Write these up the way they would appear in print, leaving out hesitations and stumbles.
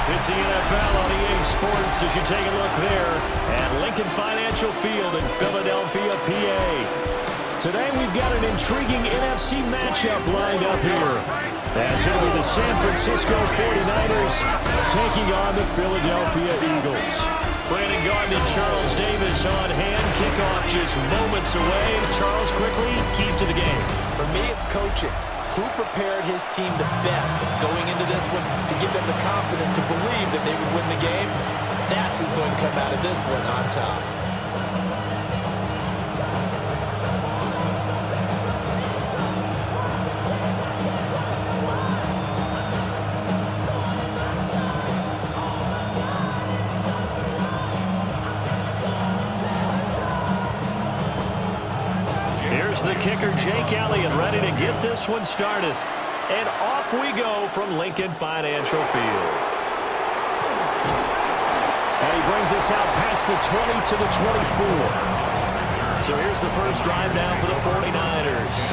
It's the NFL on EA Sports as you take a look there at Lincoln Financial Field in Philadelphia, PA. Today we've got an intriguing NFC matchup lined up here, as it'll be the San Francisco 49ers taking on the Philadelphia Eagles. Brandon Garden and Charles Davis on hand. Kickoff just moments away. Charles, quickly, keys to the game. For me, it's coaching. Who prepared his team the best going into this one to give them the confidence to believe that they would win the game? That's who's going to come out of this one on top. Here's the kicker, Jake Elliott, ready to get this one started. And off we go from Lincoln Financial Field. And he brings us out past the 20 to the 24. So here's the first drive now for the 49ers.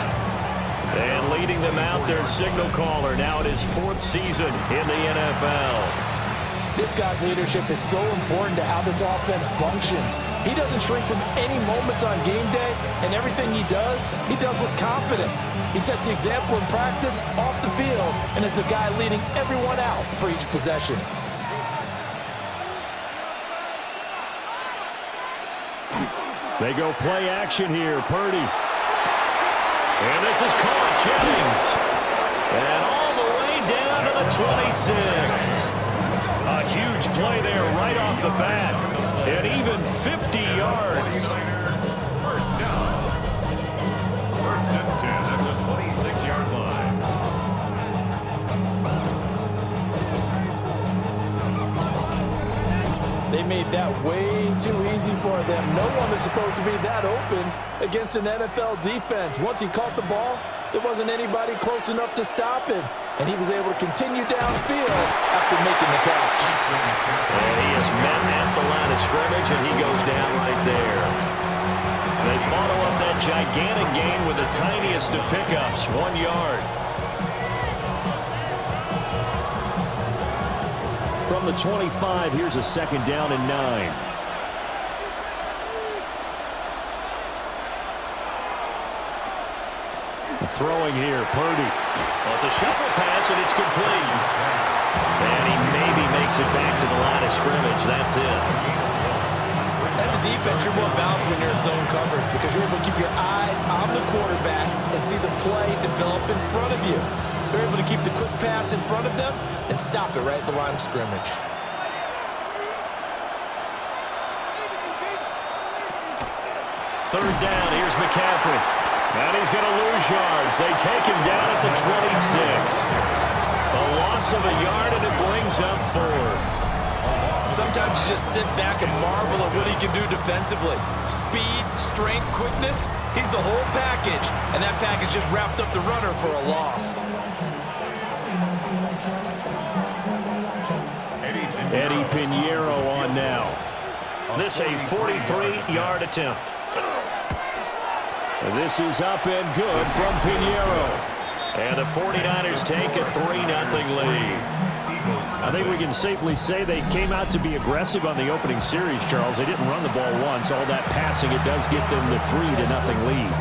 And leading them out, their signal caller, now in his 4th season in the NFL. This guy's leadership is so important to how this offense functions. He doesn't shrink from any moments on game day, and everything he does with confidence. He sets the example in practice, off the field, and is the guy leading everyone out for each possession. They go play action here, Purdy. And this is caught, Jennings. And all the way down to the 26. A huge play there right off the bat. And even 50 yards. First down. First and 10 at the 26-yard line. They made that way too easy for them. No one is supposed to be that open against an NFL defense. Once he caught the ball, there wasn't anybody close enough to stop him. And he was able to continue downfield after making the catch. And he is met at the line of scrimmage, and he goes down right there. They follow up that gigantic gain with the tiniest of pickups, 1 yard. From the 25, here's a second down and 9. Throwing here, Purdy. Well, it's a shuffle pass, and it's complete. And he maybe makes it back to the line of scrimmage. That's it. As a defense, you're more balanced when you're in zone coverage because you're able to keep your eyes on the quarterback and see the play develop in front of you. They're able to keep the quick pass in front of them and stop it right at the line of scrimmage. Third down, here's McCaffrey. And he's going to lose yards. They take him down at the 26. A loss of a yard, and it brings up 4th. Sometimes you just sit back and marvel at what he can do defensively. Speed, strength, quickness, he's the whole package. And that package just wrapped up the runner for a loss. Eddie Pinheiro on now. This a 43-yard attempt. This is up and good from Pinheiro. And the 49ers take a 3-0 lead. I think we can safely say they came out to be aggressive on the opening series, Charles. They didn't run the ball once. All that passing, it does get them the 3-0 lead.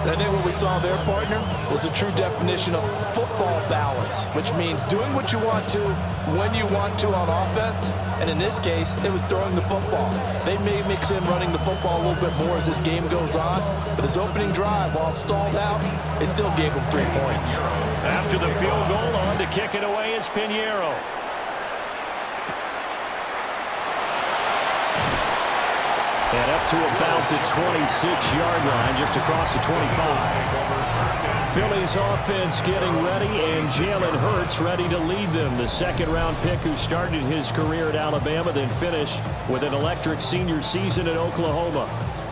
I think what we saw there, partner, was a true definition of football balance, which means doing what you want to, when you want to on offense. And in this case, it was throwing the football. They may mix in running the football a little bit more as this game goes on, but his opening drive, while it stalled out, it still gave him 3 points. After the field goal, on to kick it away is Pinheiro. And up to about the 26-yard line, just across the 25. Philly's offense getting ready, and Jalen Hurts ready to lead them. The second-round pick who started his career at Alabama, then finished with an electric senior season at Oklahoma.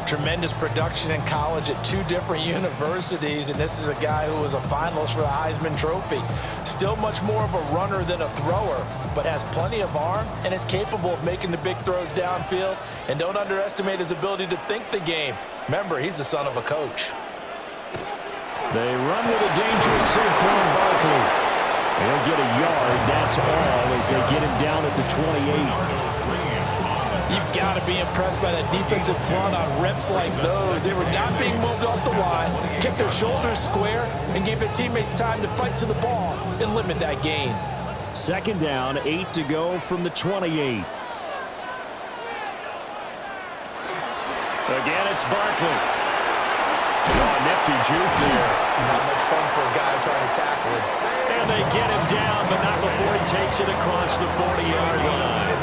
Tremendous production in college at 2 different universities, and this is a guy who was a finalist for the Heisman Trophy. Still much more of a runner than a thrower, but has plenty of arm and is capable of making the big throws downfield. And don't underestimate his ability to think the game. Remember, he's the son of a coach. They run with a dangerous Saquon Barkley. He'll get a yard, that's all, as they get him down at the 28. You've got to be impressed by that defensive front on reps like those. They were not being moved off the line, kept their shoulders square, and gave their teammates time to fight to the ball and limit that gain. Second down, 8 to go from the 28. Again, it's Barkley. Oh, nifty juke there. Not much fun for a guy trying to tackle it. And they get him down, but not before he takes it across the 40-yard line.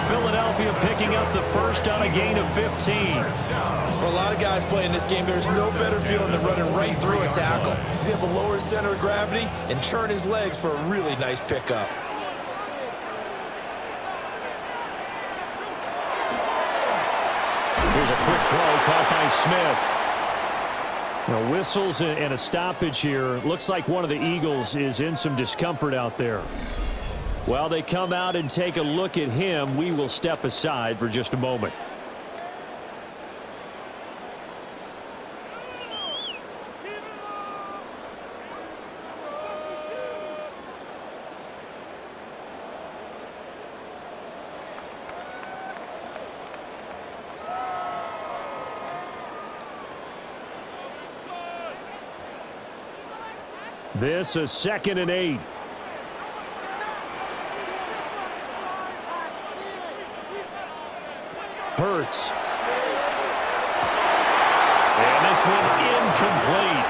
Philadelphia picking up the first on a gain of 15. For a lot of guys playing this game, there's no better feeling than running right through a tackle. He's able to lower his center of gravity and churn his legs for a really nice pickup. Here's a quick throw caught by Smith. Now, whistles and a stoppage here. Looks like one of the Eagles is in some discomfort out there. While they come out and take a look at him, we will step aside for just a moment. This is 2nd and 8. Hurts. And this one incomplete.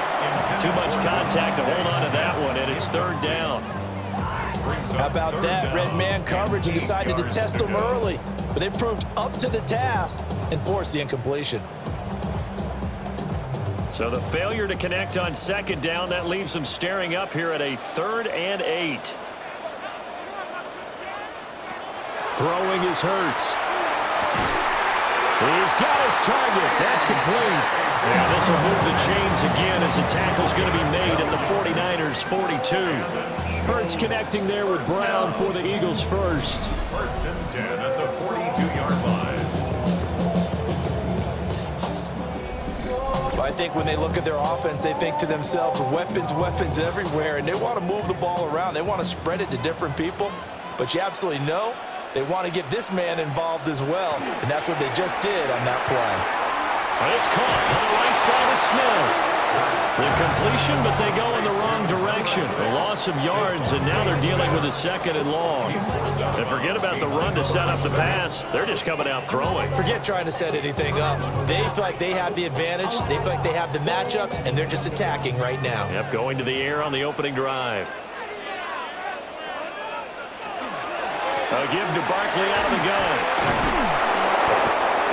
Too much contact to hold on to that one, and it's 3rd down. How about that? Red man coverage and decided to test them early. But they proved up to the task and forced the incompletion. So the failure to connect on 2nd down, that leaves them staring up here at a 3rd and 8. Throwing is Hurts. He's got his target. That's complete. And this will move the chains again as the tackle's going to be made at the 49ers' 42. Hurts connecting there with Brown for the Eagles first. 1st and 10 at the 42-yard line. Well, I think when they look at their offense, they think to themselves, weapons, weapons everywhere, and they want to move the ball around. They want to spread it to different people. But you absolutely know they want to get this man involved as well, and that's what they just did on that play. And it's caught on the right side of Smith. The completion, but they go in the wrong direction. A loss of yards, and now they're dealing with a 2nd and long. And forget about the run to set up the pass. They're just coming out throwing. Forget trying to set anything up. They feel like they have the advantage. They feel like they have the matchups, and they're just attacking right now. Yep, going to the air on the opening drive. A give to Barkley out of the gun.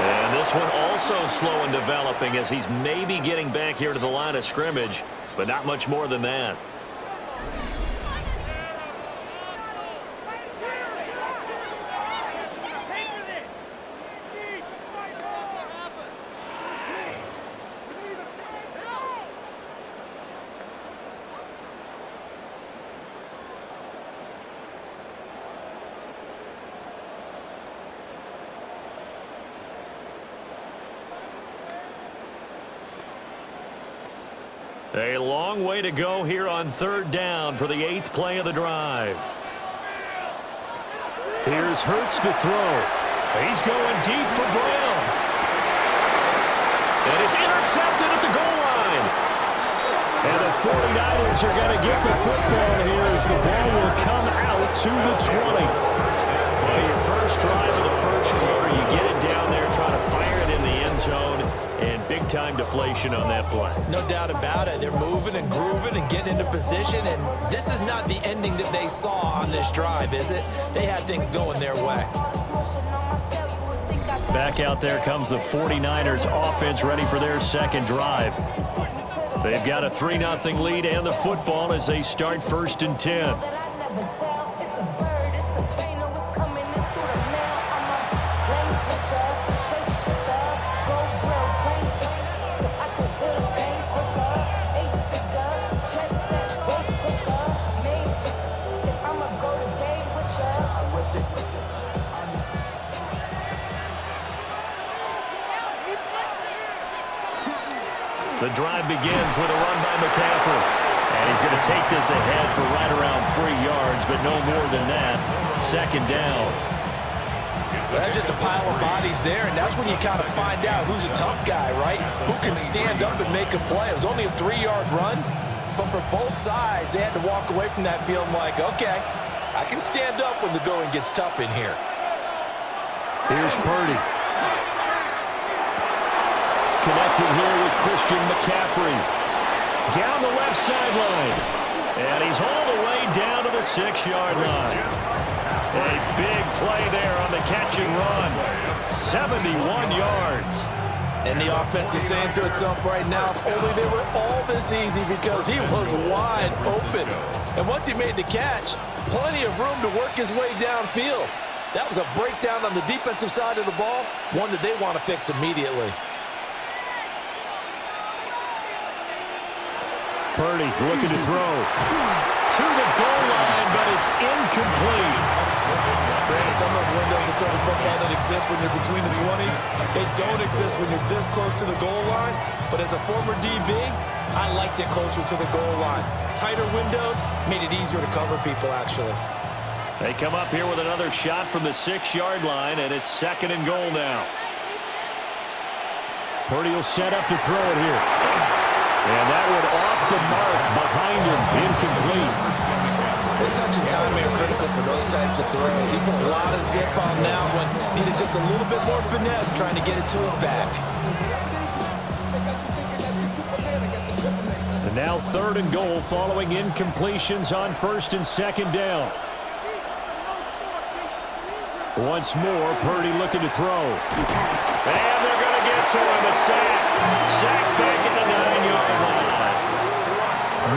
And this one also slow in developing as he's maybe getting back here to the line of scrimmage, but not much more than that. A long way to go here on 3rd down for the 8th play of the drive. Here's Hurts to throw. He's going deep for Brown. And it's intercepted at the goal line. And the 49ers are going to get the football here as the ball will come out to the 20. Well, your first drive of the first quarter, you get it down there, try to fire it in the end zone, and big-time deflation on that play. No doubt about it. They're moving and grooving and getting into position, and this is not the ending that they saw on this drive, is it? They had things going their way. Back out there comes the 49ers offense ready for their 2nd drive. They've got a 3-0 lead and the football as they start 1st and 10. The drive begins with a run by McCaffrey. And he's going to take this ahead for right around 3 yards, but no more than that. Second down. Well, that's just a pile of bodies there, and that's when you kind of find out who's a tough guy, right? Who can stand up and make a play. It was only a 3-yard run, but for both sides, they had to walk away from that feeling like, okay, I can stand up when the going gets tough in here. Here's Purdy. Connected here with Christian McCaffrey. Down the left sideline. And he's all the way down to the 6-yard line. A big play there on the catch and run. 71 yards. And the offense is saying to itself right now, if only they were all this easy, because he was wide open. And once he made the catch, plenty of room to work his way downfield. That was a breakdown on the defensive side of the ball, one that they want to fix immediately. Purdy looking to throw. To the goal line, but it's incomplete. Brandon, some of those windows of throwing football that exist when you're between the 20s, they don't exist when you're this close to the goal line. But as a former DB, I liked it closer to the goal line. Tighter windows made it easier to cover people, actually. They come up here with another shot from the 6-yard line, and it's 2nd and goal now. Purdy will set up to throw it here. And that one off the mark behind him, incomplete. The touch and timing are critical for those types of throws. He put a lot of zip on that one. Needed just a little bit more finesse trying to get it to his back. And now 3rd and goal following incompletions on 1st and 2nd down. Once more, Purdy looking to throw. And they're going to get to him, a sack. Sack back at the 9-yard line.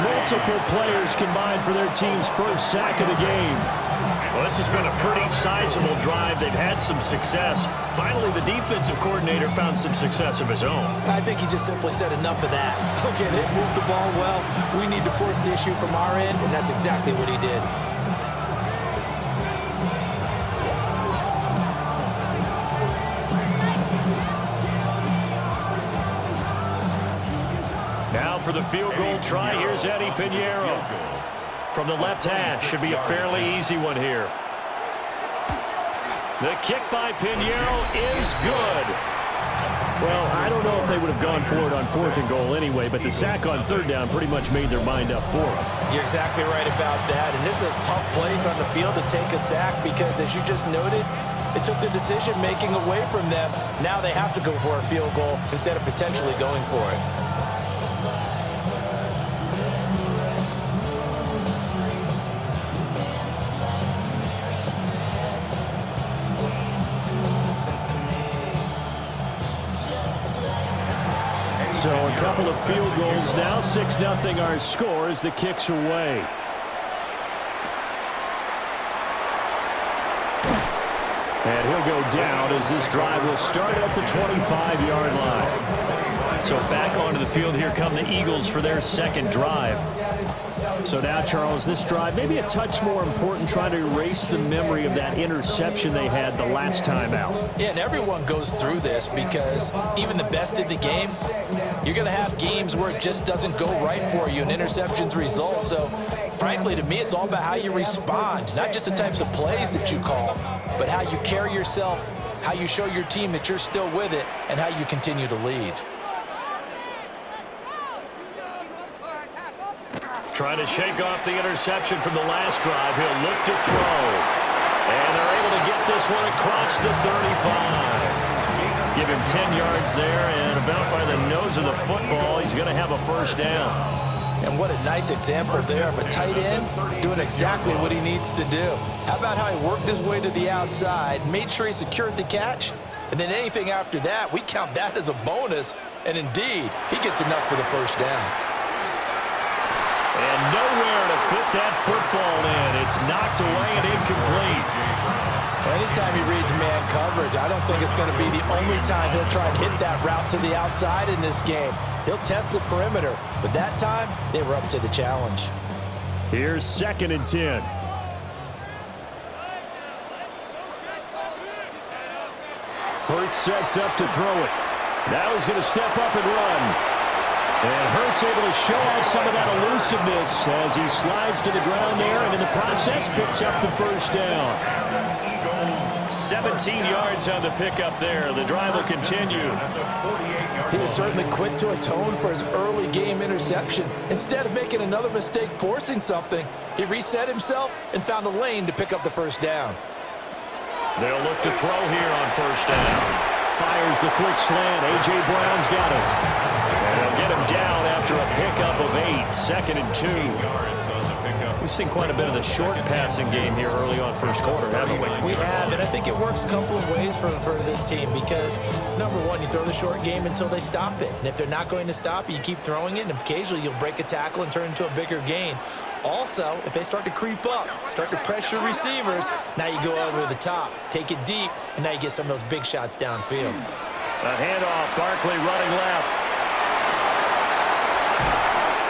Multiple players combined for their team's first sack of the game. Well, this has been a pretty sizable drive. They've had some success. Finally, the defensive coordinator found some success of his own. I think he just simply said enough of that. Okay, they moved the ball well. We need to force the issue from our end, and that's exactly what he did. Now for the field goal try, here's Eddie Pinheiro. From the left hash, should be a fairly easy one here. The kick by Pinheiro is good. Well, I don't know if they would have gone for it on 4th and goal anyway, but the sack on 3rd down pretty much made their mind up for it. You're exactly right about that, and this is a tough place on the field to take a sack because, as you just noted, it took the decision-making away from them. Now they have to go for a field goal instead of potentially going for it. So a couple of field goals now. 6-0 our score as the kick's away. And he'll go down as this drive will start at the 25-yard line. So back onto the field here come the Eagles for their 2nd drive. So now, Charles, this drive maybe a touch more important, trying to erase the memory of that interception they had the last time out. Yeah, and everyone goes through this because even the best in the game, you're going to have games where it just doesn't go right for you and interceptions result. So, frankly, to me, it's all about how you respond, not just the types of plays that you call, but how you carry yourself, how you show your team that you're still with it, and how you continue to lead. Trying to shake off the interception from the last drive. He'll look to throw. And they're able to get this one across the 35. Give him 10 yards there, and about by the nose of the football, he's going to have a 1st down. And what a nice example there of a tight end doing exactly what he needs to do. How about how he worked his way to the outside, made sure he secured the catch, and then anything after that, we count that as a bonus. And indeed, he gets enough for the 1st down. And nowhere to fit that football in. It's knocked away and incomplete. Anytime he reads man coverage, I don't think it's going to be the only time he'll try and hit that route to the outside in this game. He'll test the perimeter, but that time, they were up to the challenge. Here's 2nd and 10. Hurts sets up to throw it. Now he's going to step up and run. And Hurts able to show off some of that elusiveness as he slides to the ground there, and in the process picks up the first down. 17 yards on the pickup there. The drive will continue. He was certainly quick to atone for his early game interception. Instead of making another mistake forcing something, he reset himself and found a lane to pick up the first down. They'll look to throw here on first down. Fires the quick slant. A.J. Brown's got him. And they'll get him down after a pickup of 8. 2nd and 2. We've seen quite a bit of the short passing game here early on first quarter, haven't we? We have, and I think it works a couple of ways for this team because, number one, you throw the short game until they stop it. And if they're not going to stop it, you keep throwing it, and occasionally you'll break a tackle and turn it into a bigger gain. Also, if they start to creep up, start to pressure receivers, now you go over the top, take it deep, and now you get some of those big shots downfield. A handoff, Barkley running left.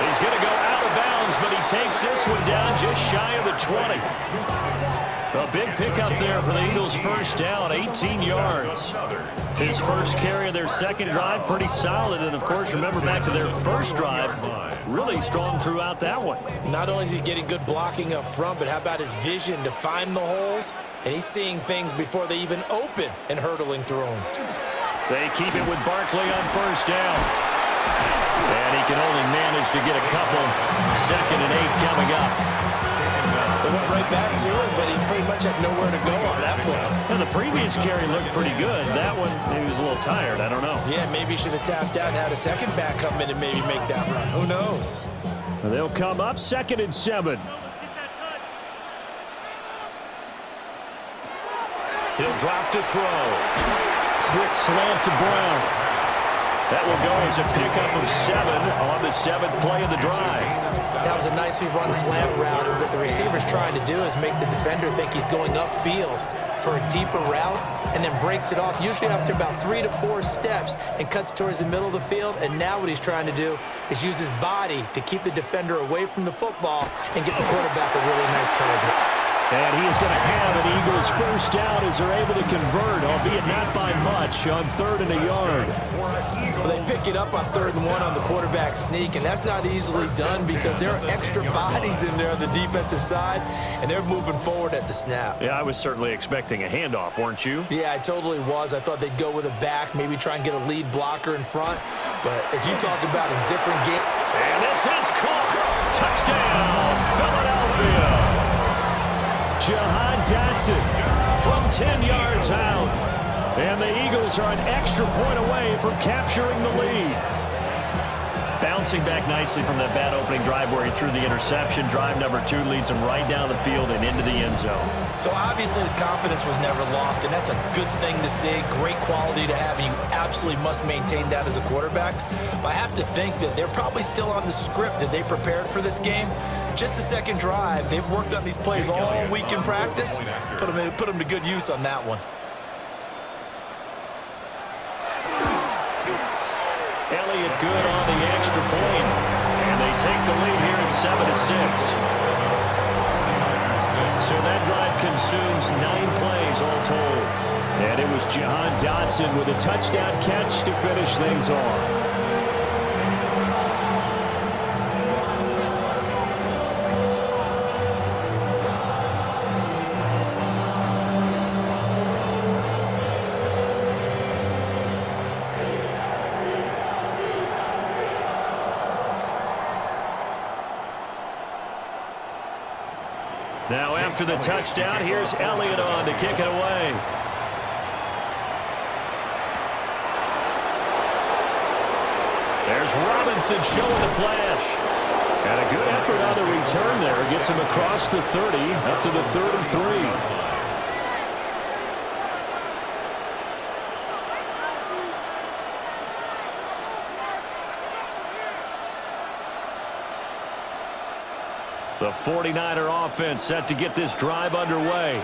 He's going to go out of bounds, but he takes this one down just shy of the 20. A big pickup there for the Eagles' first down, 18 yards. His first carry of their second drive, pretty solid. And, of course, remember back to their first drive, really strong throughout that one. Not only is he getting good blocking up front, but how about his vision to find the holes? And he's seeing things before they even open and hurtling through them. They keep it with Barkley on first down. And he can only manage to get a couple. 2nd and 8 coming up. They went right back to him, but he pretty much had nowhere to go on that play. And the previous carry looked pretty good. That one, maybe he was a little tired. I don't know. Yeah, maybe he should have tapped out and had a second back come in and maybe make that run. Who knows? They'll come up 2nd and 7. He'll drop to throw. Quick slant to Brown. That will go as a pickup of 7 on the 7th play of the drive. That was a nicely run slant route, and what the receiver's trying to do is make the defender think he's going upfield for a deeper route, and then breaks it off, usually after about 3 to 4 steps, and cuts towards the middle of the field. And now what he's trying to do is use his body to keep the defender away from the football and get the quarterback a really nice target. And he is going to have an Eagles first down as they're able to convert, albeit not by much, on 3rd and a yard. Well, they pick it up on 3rd and 1 on the quarterback sneak, and that's not easily done because there are extra bodies in there on the defensive side, and they're moving forward at the snap. Yeah, I was certainly expecting a handoff, weren't you? Yeah, I totally was. I thought they'd go with a back, maybe try and get a lead blocker in front. But as you talk about in different games. And this is caught. Touchdown, Philadelphia. Jahan Dotson from 10 yards out. And the Eagles are an extra point away from capturing the lead. Bouncing back nicely from that bad opening drive where he threw the interception. Drive number 2 leads him right down the field and into the end zone. So obviously his confidence was never lost, and that's a good thing to see. Great quality to have, and you absolutely must maintain that as a quarterback. But I have to think that they're probably still on the script that they prepared for this game. Just the second drive, they've worked on these plays all week in practice. Put them to good use on that one. Elliott good on the extra point. And they take the lead here at 7-6. So that drive consumes 9 plays all told. And it was Jahan Dotson with a touchdown catch to finish things off. Now after the touchdown, here's Elliott on to kick it away. There's Robinson showing the flash. And a good effort on the return there. Gets him across the 30, up to the 3rd and 3. The 49er offense set to get this drive underway.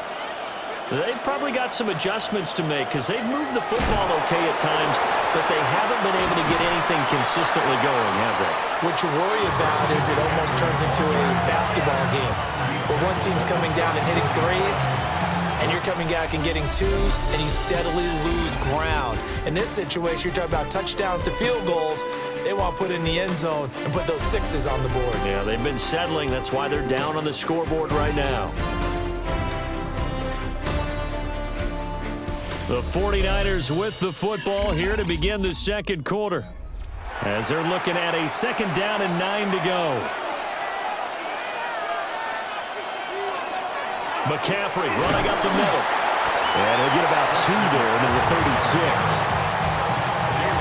They've probably got some adjustments to make because they've moved the football okay at times, but they haven't been able to get anything consistently going, have they? What you worry about is it almost turns into a basketball game where one team's coming down and hitting threes, and you're coming back and getting twos, and you steadily lose ground. In this situation, you're talking about touchdowns to field goals. They want to put it in the end zone and put those sixes on the board. Yeah, they've been settling. That's why they're down on the scoreboard right now. The 49ers with the football here to begin the second quarter, as they're looking at a second down and 9 to go. McCaffrey running up the middle. And he'll get about 2 there into the 36.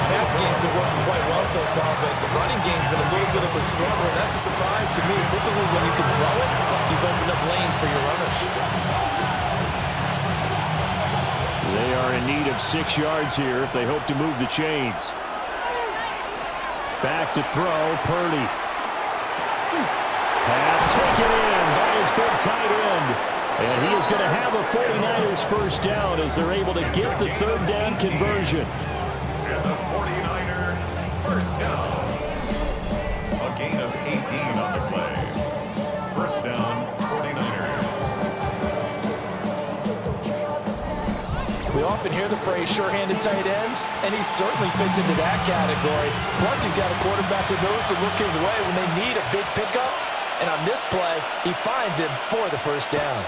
Passing game's been working quite well so far, but the running game's been a little bit of a struggle, and that's a surprise to me. Typically, when you can throw it, you've opened up lanes for your runners. They are in need of 6 yards here if they hope to move the chains. Back to throw, Purdy. Pass taken in by his big tight end. And he is going to have a 49ers first down as they're able to get the third down conversion. And the 49er first down. A gain of 18 on the play. First down, 49ers. We often hear the phrase sure-handed tight ends, and he certainly fits into that category. Plus, he's got a quarterback who knows to look his way when they need a big pickup. And on this play, he finds him for the first down.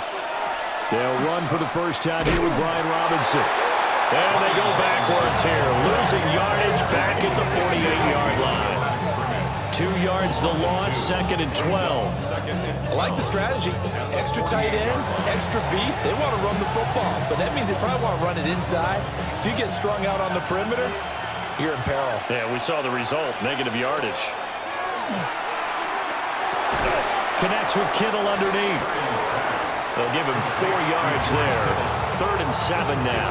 They'll run for the first time here with Brian Robinson. And they go backwards here, losing yardage back at the 48-yard line. 2 yards the loss, second and 12. I like the strategy. Extra tight ends, extra beef. They want to run the football, but that means they probably want to run it inside. If you get strung out on the perimeter, you're in peril. Yeah, we saw the result, negative yardage. Connects with Kittle underneath. They'll give him 4 yards there. 3rd and 7 now.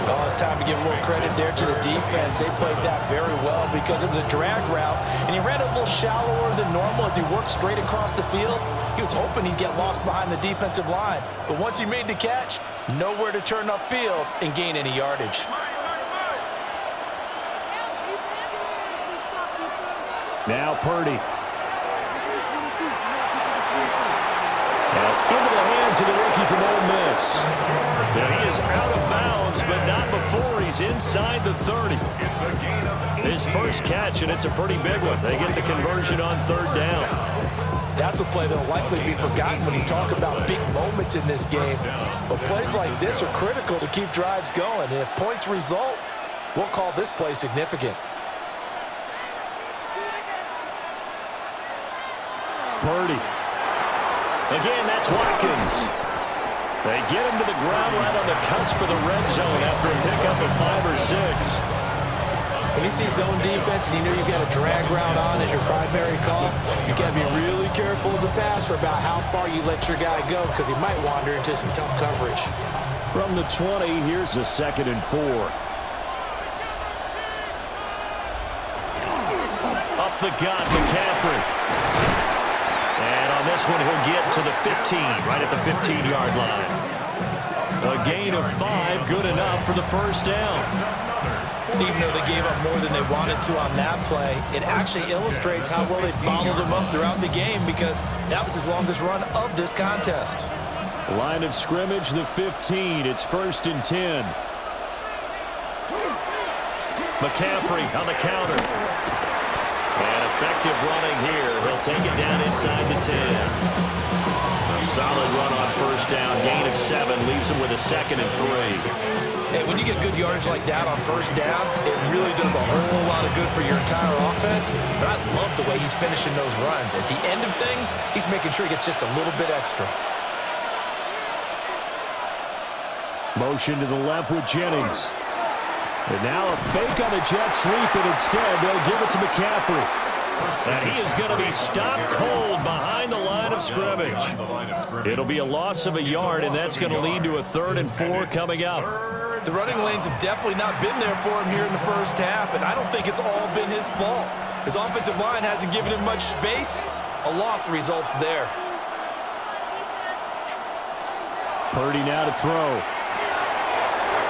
Well, it's time to give a little credit there to the defense. They played that very well because it was a drag route, and he ran it a little shallower than normal as he worked straight across the field. He was hoping he'd get lost behind the defensive line, but once he made the catch, nowhere to turn upfield and gain any yardage. Now Purdy. That's into the hands of the rookie from Ole Miss. Now he is out of bounds, but not before he's inside the 30. His first catch, and it's a pretty big one. They get the conversion on 3rd down. That's a play that will likely be forgotten when you talk about big moments in this game. But plays like this are critical to keep drives going, and if points result, we'll call this play significant. Purdy. Again, that's Watkins. They get him to the ground right on the cusp of the red zone after a pickup of 5 or 6. When you see zone defense and you know you've got a drag route on as your primary call, you got to be really careful as a passer about how far you let your guy go because he might wander into some tough coverage. From the 20, here's a 2nd and 4. Up the gut, McCaffrey. And on this one, he'll get to the 15, right at the 15-yard line. A gain of 5, good enough for the first down. Even though they gave up more than they wanted to on that play, it actually illustrates how well they bottled him up throughout the game because that was his longest run of this contest. Line of scrimmage, the 15. It's 1st and 10. McCaffrey on the counter. And effective running here. He'll take it down inside the 10. A solid run on first down. Gain of 7 leaves him with a 2nd and 3. Hey, when you get good yardage like that on first down, it really does a whole lot of good for your entire offense. But I love the way he's finishing those runs. At the end of things, he's making sure he gets just a little bit extra. Motion to the left with Jennings. And now a fake on a jet sweep, and instead they'll give it to McCaffrey. And he is going to be stopped cold behind the line of scrimmage. It'll be a loss of a yard, and that's going to lead to a 3rd and 4 coming up. The running lanes have definitely not been there for him here in the first half, and I don't think it's all been his fault. His offensive line hasn't given him much space. A loss results there. Purdy now to throw.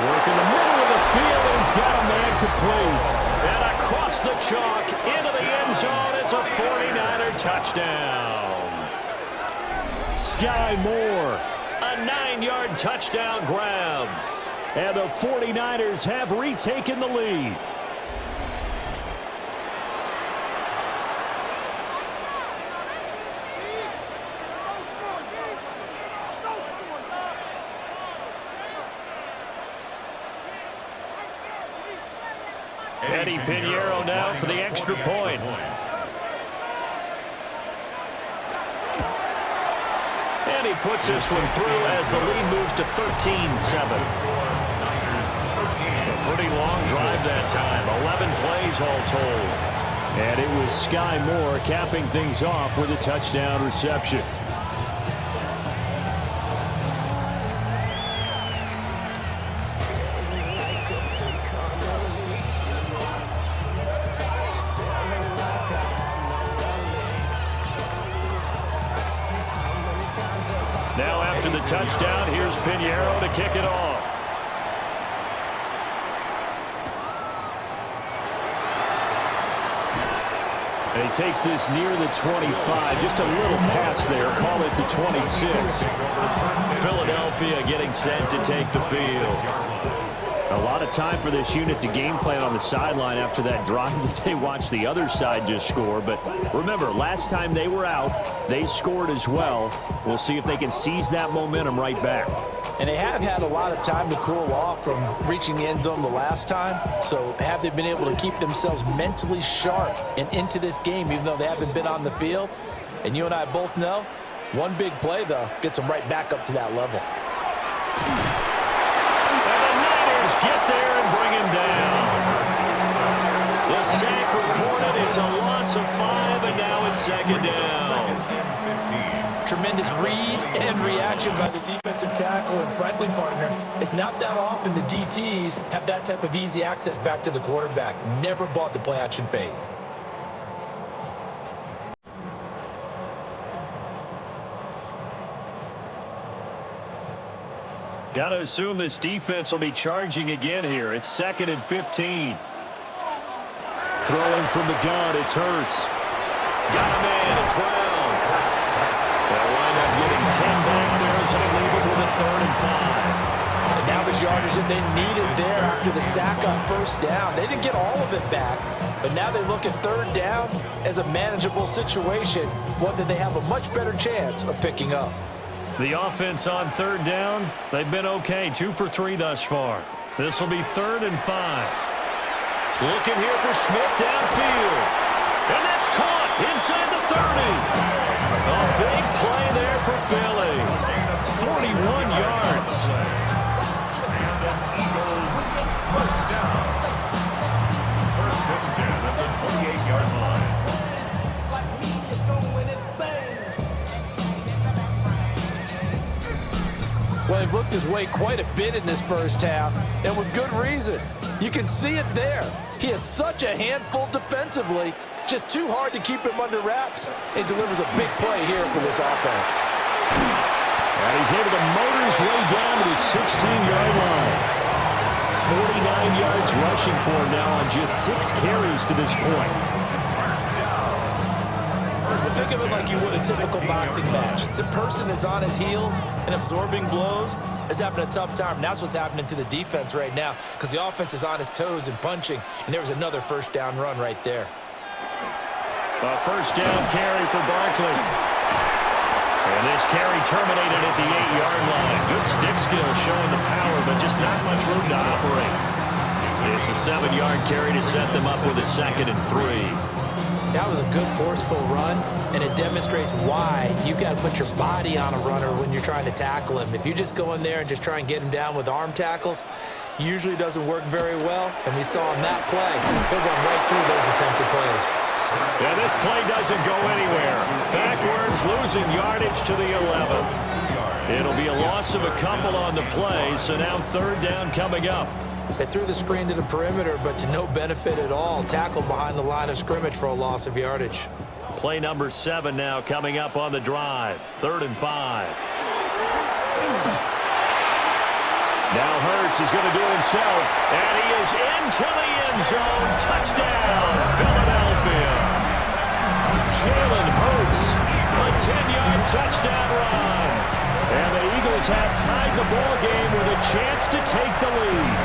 Work in the middle of the field, and he's got a man complete. And across the chalk, into the end zone, it's a 49er touchdown. Sky Moore, a 9-yard touchdown grab. And the 49ers have retaken the lead. Eddie Pinheiro now for the extra point. And he puts this one through as the lead moves to 13-7. A pretty long drive that time. 11 plays all told. And it was Sky Moore capping things off with a touchdown reception. Now after the touchdown, here's Pinheiro to kick it off. And he takes this near the 25, just a little pass there, call it the 26. Philadelphia getting set to take the field. A lot of time for this unit to game plan on the sideline after that drive that they watched the other side just score. But remember, last time they were out, they scored as well. We'll see if they can seize that momentum right back. And they have had a lot of time to cool off from reaching the end zone the last time. So have they been able to keep themselves mentally sharp and into this game, even though they haven't been on the field? And you and I both know, one big play, though, gets them right back up to that level. And the Niners get there and bring him down. The sack recorded. It's a loss of 5, and now it's second down. Tremendous read and reaction by the defensive tackle and friendly partner. It's not that often the DTs have that type of easy access back to the quarterback. Never bought the play action fade. Got to assume this defense will be charging again here. It's 2nd and 15. Throwing from the gun, it's Hurts. Got a man, it's Brown. They'll wind up getting 10 back there as they leave it with a 3rd and 5. And now the yardage that they needed there after the sack on 1st down. They didn't get all of it back, but now they look at 3rd down as a manageable situation, one that they have a much better chance of picking up. The offense on 3rd down, they've been okay, 2 for 3 thus far. This will be 3rd and 5. Looking here for Smith downfield. And that's caught inside the 30. A big play there for Philly. 41 yards. And Eagles first down. 1st and 10 at the 28-yard line. Well, he looked his way quite a bit in this first half, and with good reason. You can see it there. He is such a handful defensively, just too hard to keep him under wraps, and delivers a big play here for this offense. And he's able to motor his way down to the 16-yard line. 49 yards rushing for him now on just 6 carries to this point. Well, think of it like you would a typical boxing match. The person is on his heels and absorbing blows is having a tough time. And that's what's happening to the defense right now because the offense is on his toes and punching. And there was another 1st down run right there. A 1st down carry for Barkley. And this carry terminated at the 8-yard line. Good stick skill showing the power, but just not much room to operate. It's a 7-yard carry to set them up with a 2nd and 3. That was a good forceful run, and it demonstrates why you've got to put your body on a runner when you're trying to tackle him. If you just go in there and just try and get him down with arm tackles, usually doesn't work very well, and we saw on that play, he'll run right through those attempted plays. Yeah, this play doesn't go anywhere. Backwards, losing yardage to the 11. It'll be a loss of a couple on the play, so now 3rd down coming up. They threw the screen to the perimeter, but to no benefit at all. Tackled behind the line of scrimmage for a loss of yardage. Play number 7 now coming up on the drive. 3rd and 5. Now Hurts is going to do it himself, and he is into the end zone. Touchdown, Philadelphia. Jalen Hurts, a 10-yard touchdown run. And the Eagles have tied the ball game with a chance to take the lead.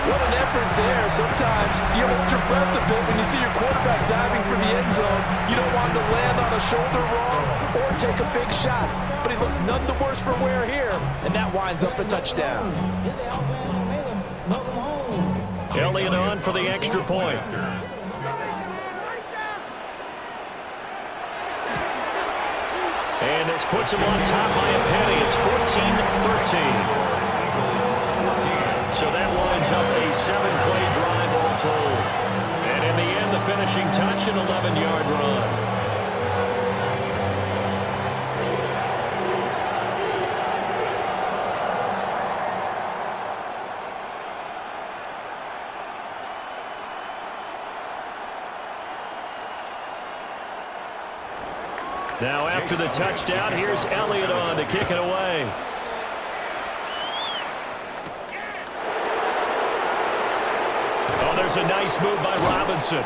What an effort there. Sometimes you hold your breath a bit when you see your quarterback diving for the end zone. You don't want him to land on a shoulder wrong or take a big shot. But he looks none the worse for wear here, and that winds up a touchdown. Elliott on for the extra point. And this puts him on top by a penny. It's 14-13. So that winds up a 7-play drive all told. And in the end, the finishing touch, an 11-yard run. Now after the touchdown, here's Elliott on to kick it away. Oh, there's a nice move by Robinson.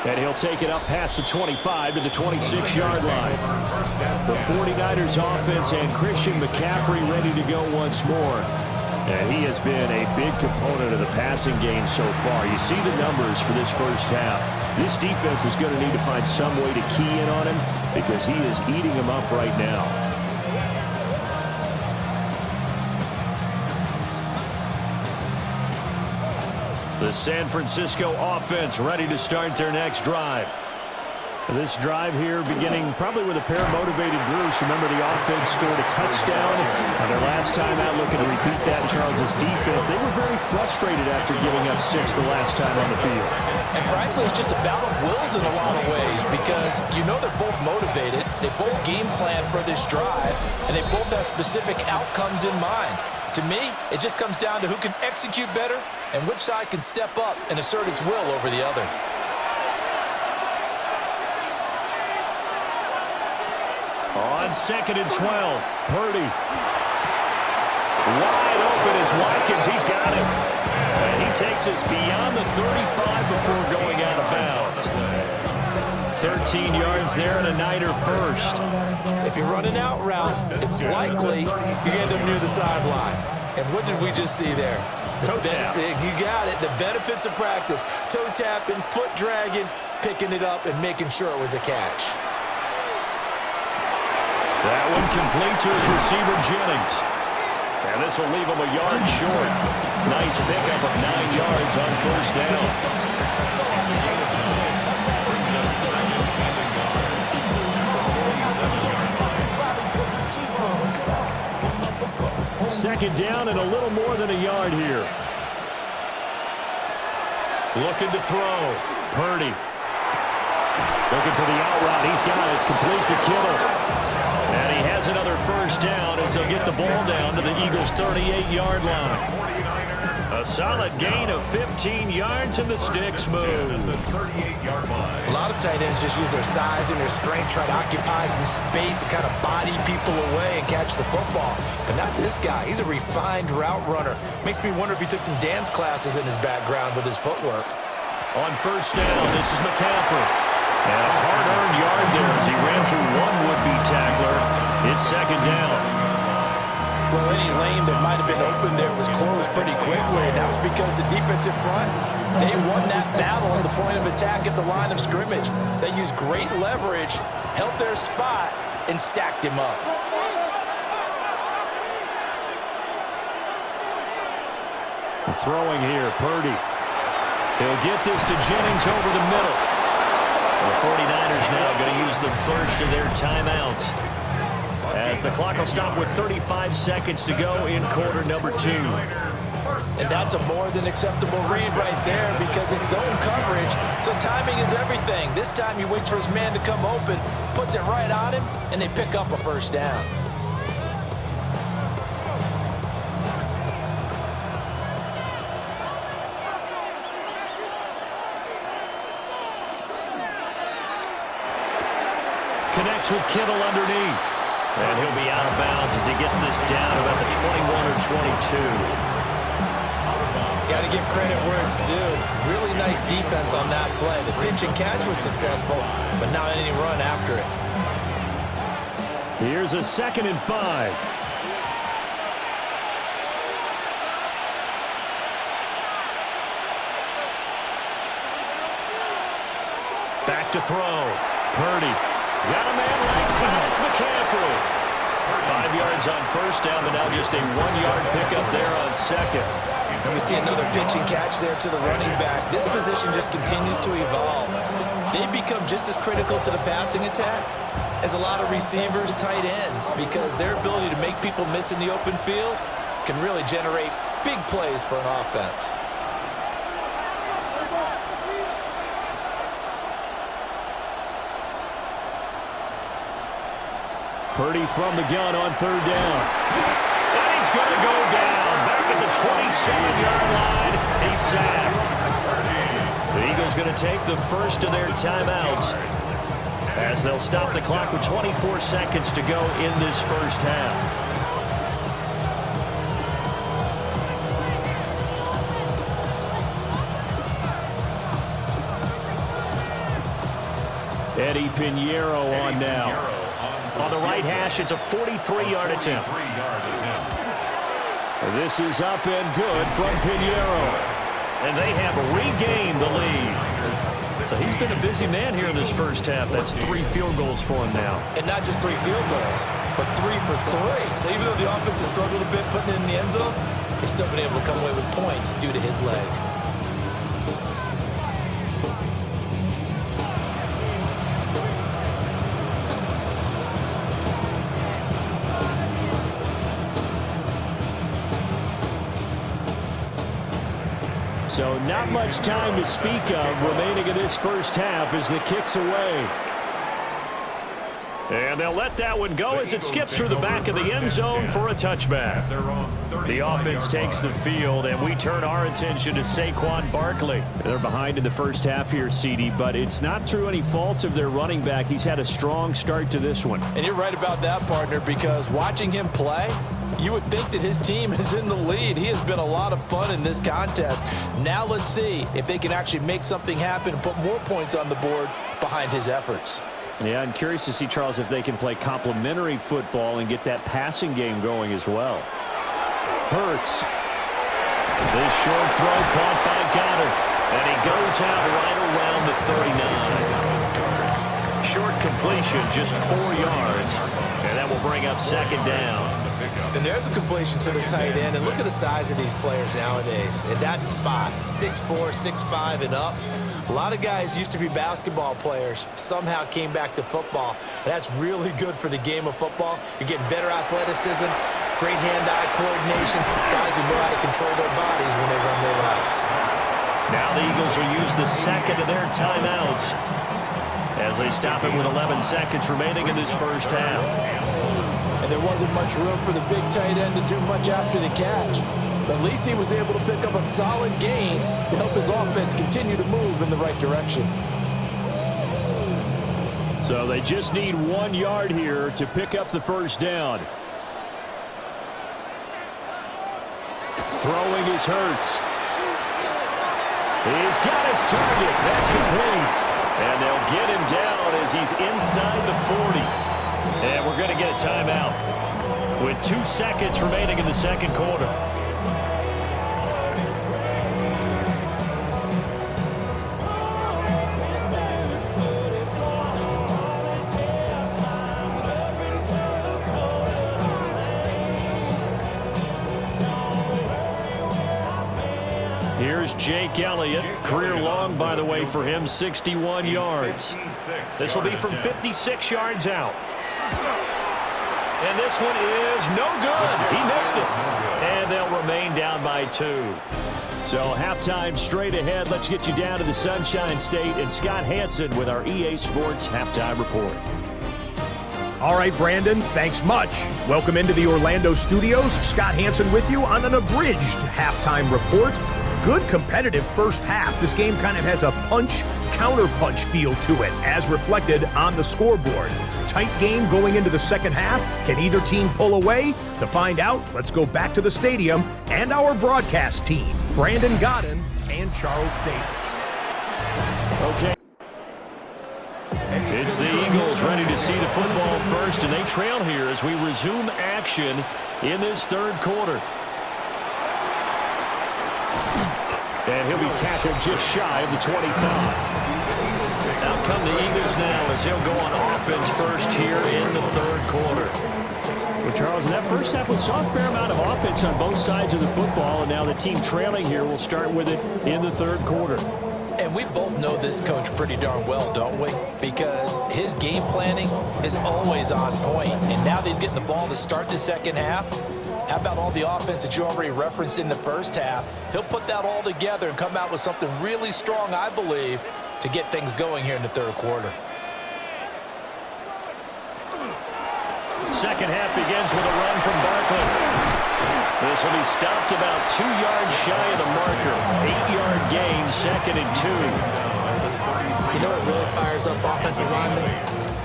And he'll take it up past the 25 to the 26-yard line. The 49ers offense and Christian McCaffrey ready to go once more. And he has been a big component of the passing game so far. You see the numbers for this first half. This defense is going to need to find some way to key in on him because he is eating them up right now. The San Francisco offense ready to start their next drive. This drive here beginning probably with a pair of motivated groups. Remember, the offense scored a touchdown on their last time out, looking to repeat that. Charles's defense, they were very frustrated after giving up 6 the last time on the field. And frankly, it's just a battle of wills in a lot of ways because you know they're both motivated. They both game plan for this drive, and they both have specific outcomes in mind. To me, it just comes down to who can execute better and which side can step up and assert its will over the other. On 2nd and 12, Purdy. Wide open is Watkins. He's got it. And he takes us beyond the 35 before going out of bounds. 13 yards there and a Niner first. If you run an out route, it's likely you end up near the sideline. And what did we just see there? Toe tap. You got it. The benefits of practice. Toe tapping, foot dragging, picking it up, and making sure it was a catch. That one complete to his receiver, Jennings. And this will leave him a yard short. Nice pickup of 9 yards on first down. Second down and a little more than a yard here. Looking to throw. Purdy. Looking for the out route. He's got it. Complete to Kittle. And he has another first down as they'll get the ball down to the Eagles' 38-yard line. A solid gain of 15 yards and the sticks move. A lot of tight ends just use their size and their strength, try to occupy some space and kind of body people away and catch the football. But not this guy. He's a refined route runner. Makes me wonder if he took some dance classes in his background with his footwork. On first down, this is McCaffrey. And a hard-earned yard there as he ran through one would-be tackler. It's second down. Well, any lane that might have been open there was closed pretty quickly, and that was because the defensive front, they won that battle at the point of attack at the line of scrimmage. They used great leverage, held their spot, and stacked him up. Throwing here, Purdy. He'll get this to Jennings over the middle. The 49ers now going to use the first of their timeouts as the clock will stop with 35 seconds to go in quarter number 2. And that's a more than acceptable read right there because it's zone coverage, so timing is everything. This time he waits for his man to come open, puts it right on him, and they pick up a first down. Connects with Kittle underneath. And he'll be out of bounds as he gets this down about the 21 or 22. Got to give credit where it's due. Really nice defense on that play. The pitch and catch was successful, but not any run after it. Here's a 2nd and 5. Back to throw. Purdy. Got a man right side. It's McCaffrey. 5 yards on first down, but now just a 1-yard pickup there on second. And we see another pitch and catch there to the running back. This position just continues to evolve. They become just as critical to the passing attack as a lot of receivers, tight ends, because their ability to make people miss in the open field can really generate big plays for an offense. Purdy from the gun on third down. And he's going to go down. Back at the 27-yard line. He's sacked. The Eagles going to take the first of their timeouts as they'll stop the clock with 24 seconds to go in this first half. Eddie Pinheiro on now. On the right hash, it's a 43-yard attempt. This is up and good from Pinheiro. And they have regained the lead. So he's been a busy man here in this first half. That's 3 field goals for him now. And not just 3 field goals, but 3 for 3. So even though the offense has struggled a bit putting it in the end zone, he's still been able to come away with points due to his leg. So not much time to speak of remaining in this first half as the kick's away. And they'll let that one go as it skips through the back of the end zone for a touchback. The offense takes the field, and we turn our attention to Saquon Barkley. They're behind in the first half here, CD, but it's not through any fault of their running back. He's had a strong start to this one. And you're right about that, partner, because watching him play, you would think that his team is in the lead. He has been a lot of fun in this contest. Now let's see if they can actually make something happen and put more points on the board behind his efforts. Yeah, I'm curious to see, Charles, if they can play complementary football and get that passing game going as well. Hurts. This short throw caught by Goddard. And he goes out right around the 39. Short completion, just 4 yards. And that will bring up second down. And there's a completion to the tight end. And look at the size of these players nowadays. At that spot, 6'4", 6'5", and up. A lot of guys used to be basketball players, somehow came back to football. And that's really good for the game of football. You're getting better athleticism, great hand-eye coordination, guys who know how to control their bodies when they run their routes. Now the Eagles will use the second of their timeouts as they stop it with 11 seconds remaining in this first half. And there wasn't much room for the big tight end to do much after the catch. But at least he was able to pick up a solid gain to help his offense continue to move in the right direction. So they just need 1 yard here to pick up the first down. Throwing is Hurts. He's got his target. That's complete. And they'll get him down as he's inside the 40. And we're going to get a timeout with 2 seconds remaining in the second quarter. Here's Jake Elliott. Career long, by the way, for him, 61 yards. This will be from 56 yards out. And this one is no good. He missed it. And they'll remain down by 2. So halftime straight ahead. Let's get you down to the Sunshine State and Scott Hansen with our EA Sports Halftime Report. All right, Brandon, thanks much. Welcome into the Orlando studios. Scott Hansen with you on an abridged halftime report. Good competitive first half. This game kind of has a punch-counterpunch feel to it, as reflected on the scoreboard. Tight game going into the second half. Can either team pull away? To find out, let's go back to the stadium and our broadcast team, Brandon Godden and Charles Davis. Okay. It's the Eagles ready to see the football first, and they trail here as we resume action in this third quarter. And he'll be tackled just shy of the 25. Out come the Eagles now as they'll go on offense first here in the third quarter. Well, Charles, in that first half, we saw a fair amount of offense on both sides of the football, and now the team trailing here will start with it in the third quarter. And we both know this coach pretty darn well, don't we? Because his game planning is always on point. And now that he's getting the ball to start the second half, how about all the offense that you already referenced in the first half? He'll put that all together and come out with something really strong, I believe, to get things going here in the third quarter. Second half begins with a run from Barkley. This will be stopped about 2 yards shy of the marker. 8-yard gain, 2nd and 2. You know what really fires up offensive linemen?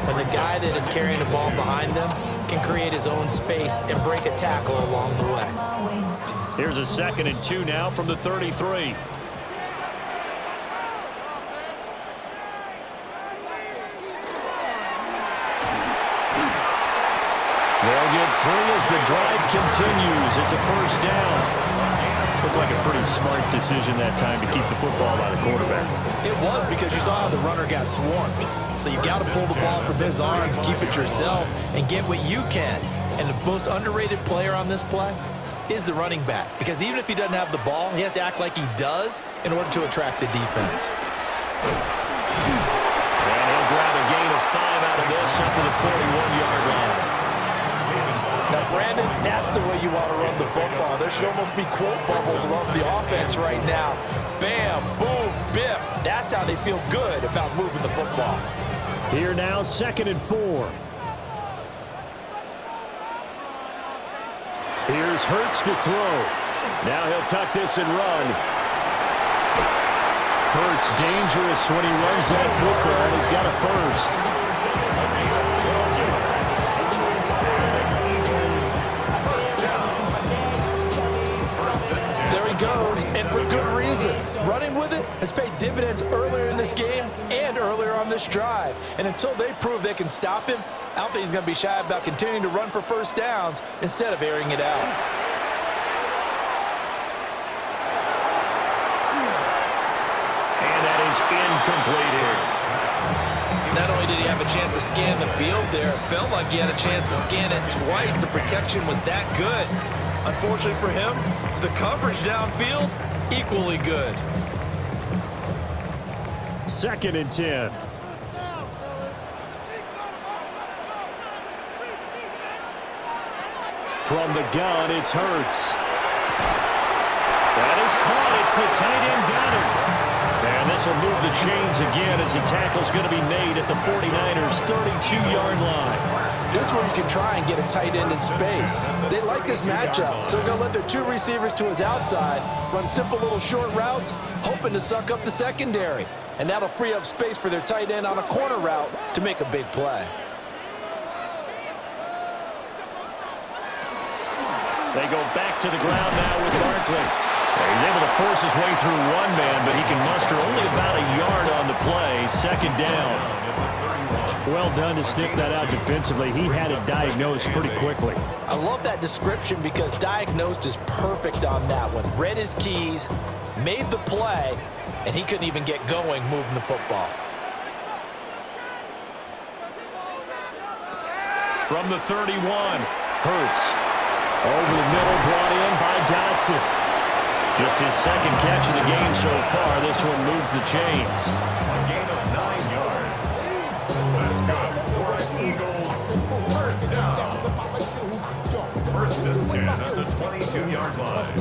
When the guy that is carrying the ball behind them can create his own space and break a tackle along the way. Here's a 2nd and 2 now from the 33. They'll get 3 as the drive continues. It's a first down. Looked like a pretty smart decision that time to keep the football by the quarterback. It was, because you saw how the runner got swarmed. So you got to pull the ball from his arms, keep it yourself, and get what you can. And the most underrated player on this play is the running back. Because even if he doesn't have the ball, he has to act like he does in order to attract the defense. And he'll grab a gain of 5 out of this up to the 41-yard line. Now, Brandon, that's the way you want to run the football. There should almost be quote bubbles above the offense right now. Bam, boom, biff. That's how they feel good about moving the football. Here now, 2nd and 4. Here's Hurts to throw. Now he'll tuck this and run. Hurts dangerous when he runs that football. He's got a first. Goes, and for good reason. Running with it has paid dividends earlier in this game and earlier on this drive. And until they prove they can stop him, I don't think he's going to be shy about continuing to run for first downs instead of airing it out. And that is incomplete here. Not only did he have a chance to scan the field there, it felt like he had a chance to scan it twice. The protection was that good. Unfortunately for him, the coverage downfield, equally good. 2nd and 10. From the gun, it's Hurts. That is caught. It's the tight end Goddard. And this will move the chains again as the tackle's going to be made at the 49ers' 32-yard line. This is where you can try and get a tight end in space. They like this matchup, so they're going to let their 2 receivers to his outside run simple little short routes, hoping to suck up the secondary. And that'll free up space for their tight end on a corner route to make a big play. They go back to the ground now with Barkley. He's able to force his way through one man, but he can muster only about a yard on the play. 2nd down. Well done to sniff that out defensively. He had it diagnosed pretty quickly. I love that description because diagnosed is perfect on that one. Read his keys, made the play, and he couldn't even get going moving the football. From the 31, Hurts. Over the middle, brought in by Dotson. Just his 2nd catch of the game so far. This one moves the chains. A gain of 9 yards. That's good for an Eagles first down. 1st and 10 at the 22-yard line.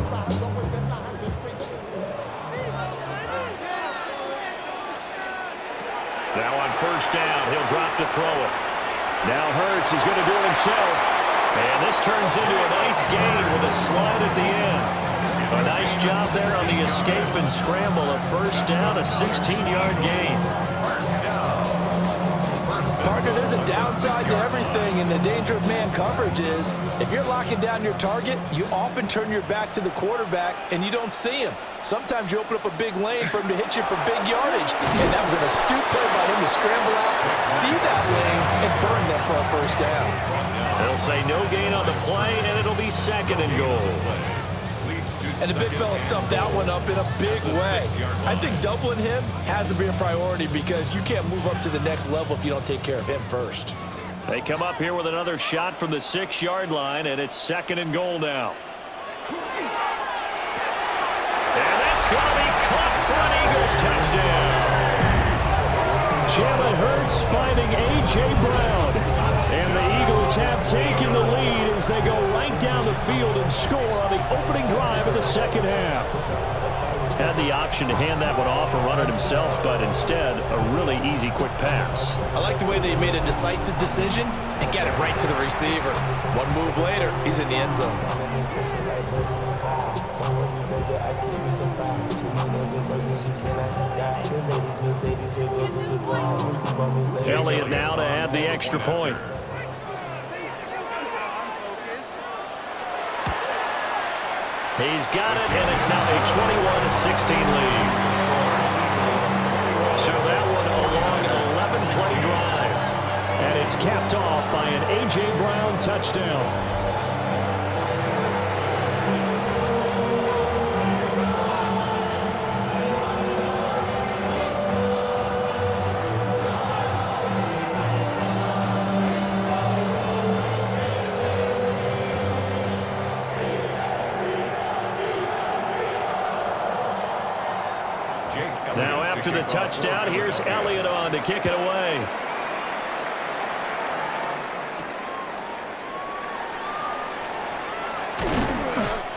Now on 1st down, he'll drop to throw it. Now Hurts is going to do it himself. And this turns into a nice gain with a slide at the end. A nice job there on the escape and scramble. A 1st down, a 16-yard gain. Partner, there's a downside to everything, and the danger of man coverage is if you're locking down your target, you often turn your back to the quarterback, and you don't see him. Sometimes you open up a big lane for him to hit you for big yardage, and that was an astute play by him to scramble out, see that lane, and burn them for a 1st down. They'll say no gain on the play, and it'll be 2nd and goal. And the big fella stuffed that one up in a big way. I think doubling him has to be a priority because you can't move up to the next level if you don't take care of him first. They come up here with another shot from the 6-yard line, and it's 2nd and goal now. And that's going to be caught for an Eagles touchdown. Jalen Hurts finding A.J. Brown. And the Eagles have taken the lead as they go right down the field and score on the opening drive of the second half. Had the option to hand that one off and run it himself, but instead, a really easy, quick pass. I like the way they made a decisive decision and get it right to the receiver. One move later, he's in the end zone. Elliott now to add the extra point. He's got it, and it's now a 21-16 lead. So that one a long 11-play drive. And it's capped off by an A.J. Brown touchdown. Now after the touchdown, here's Elliott on to kick it away.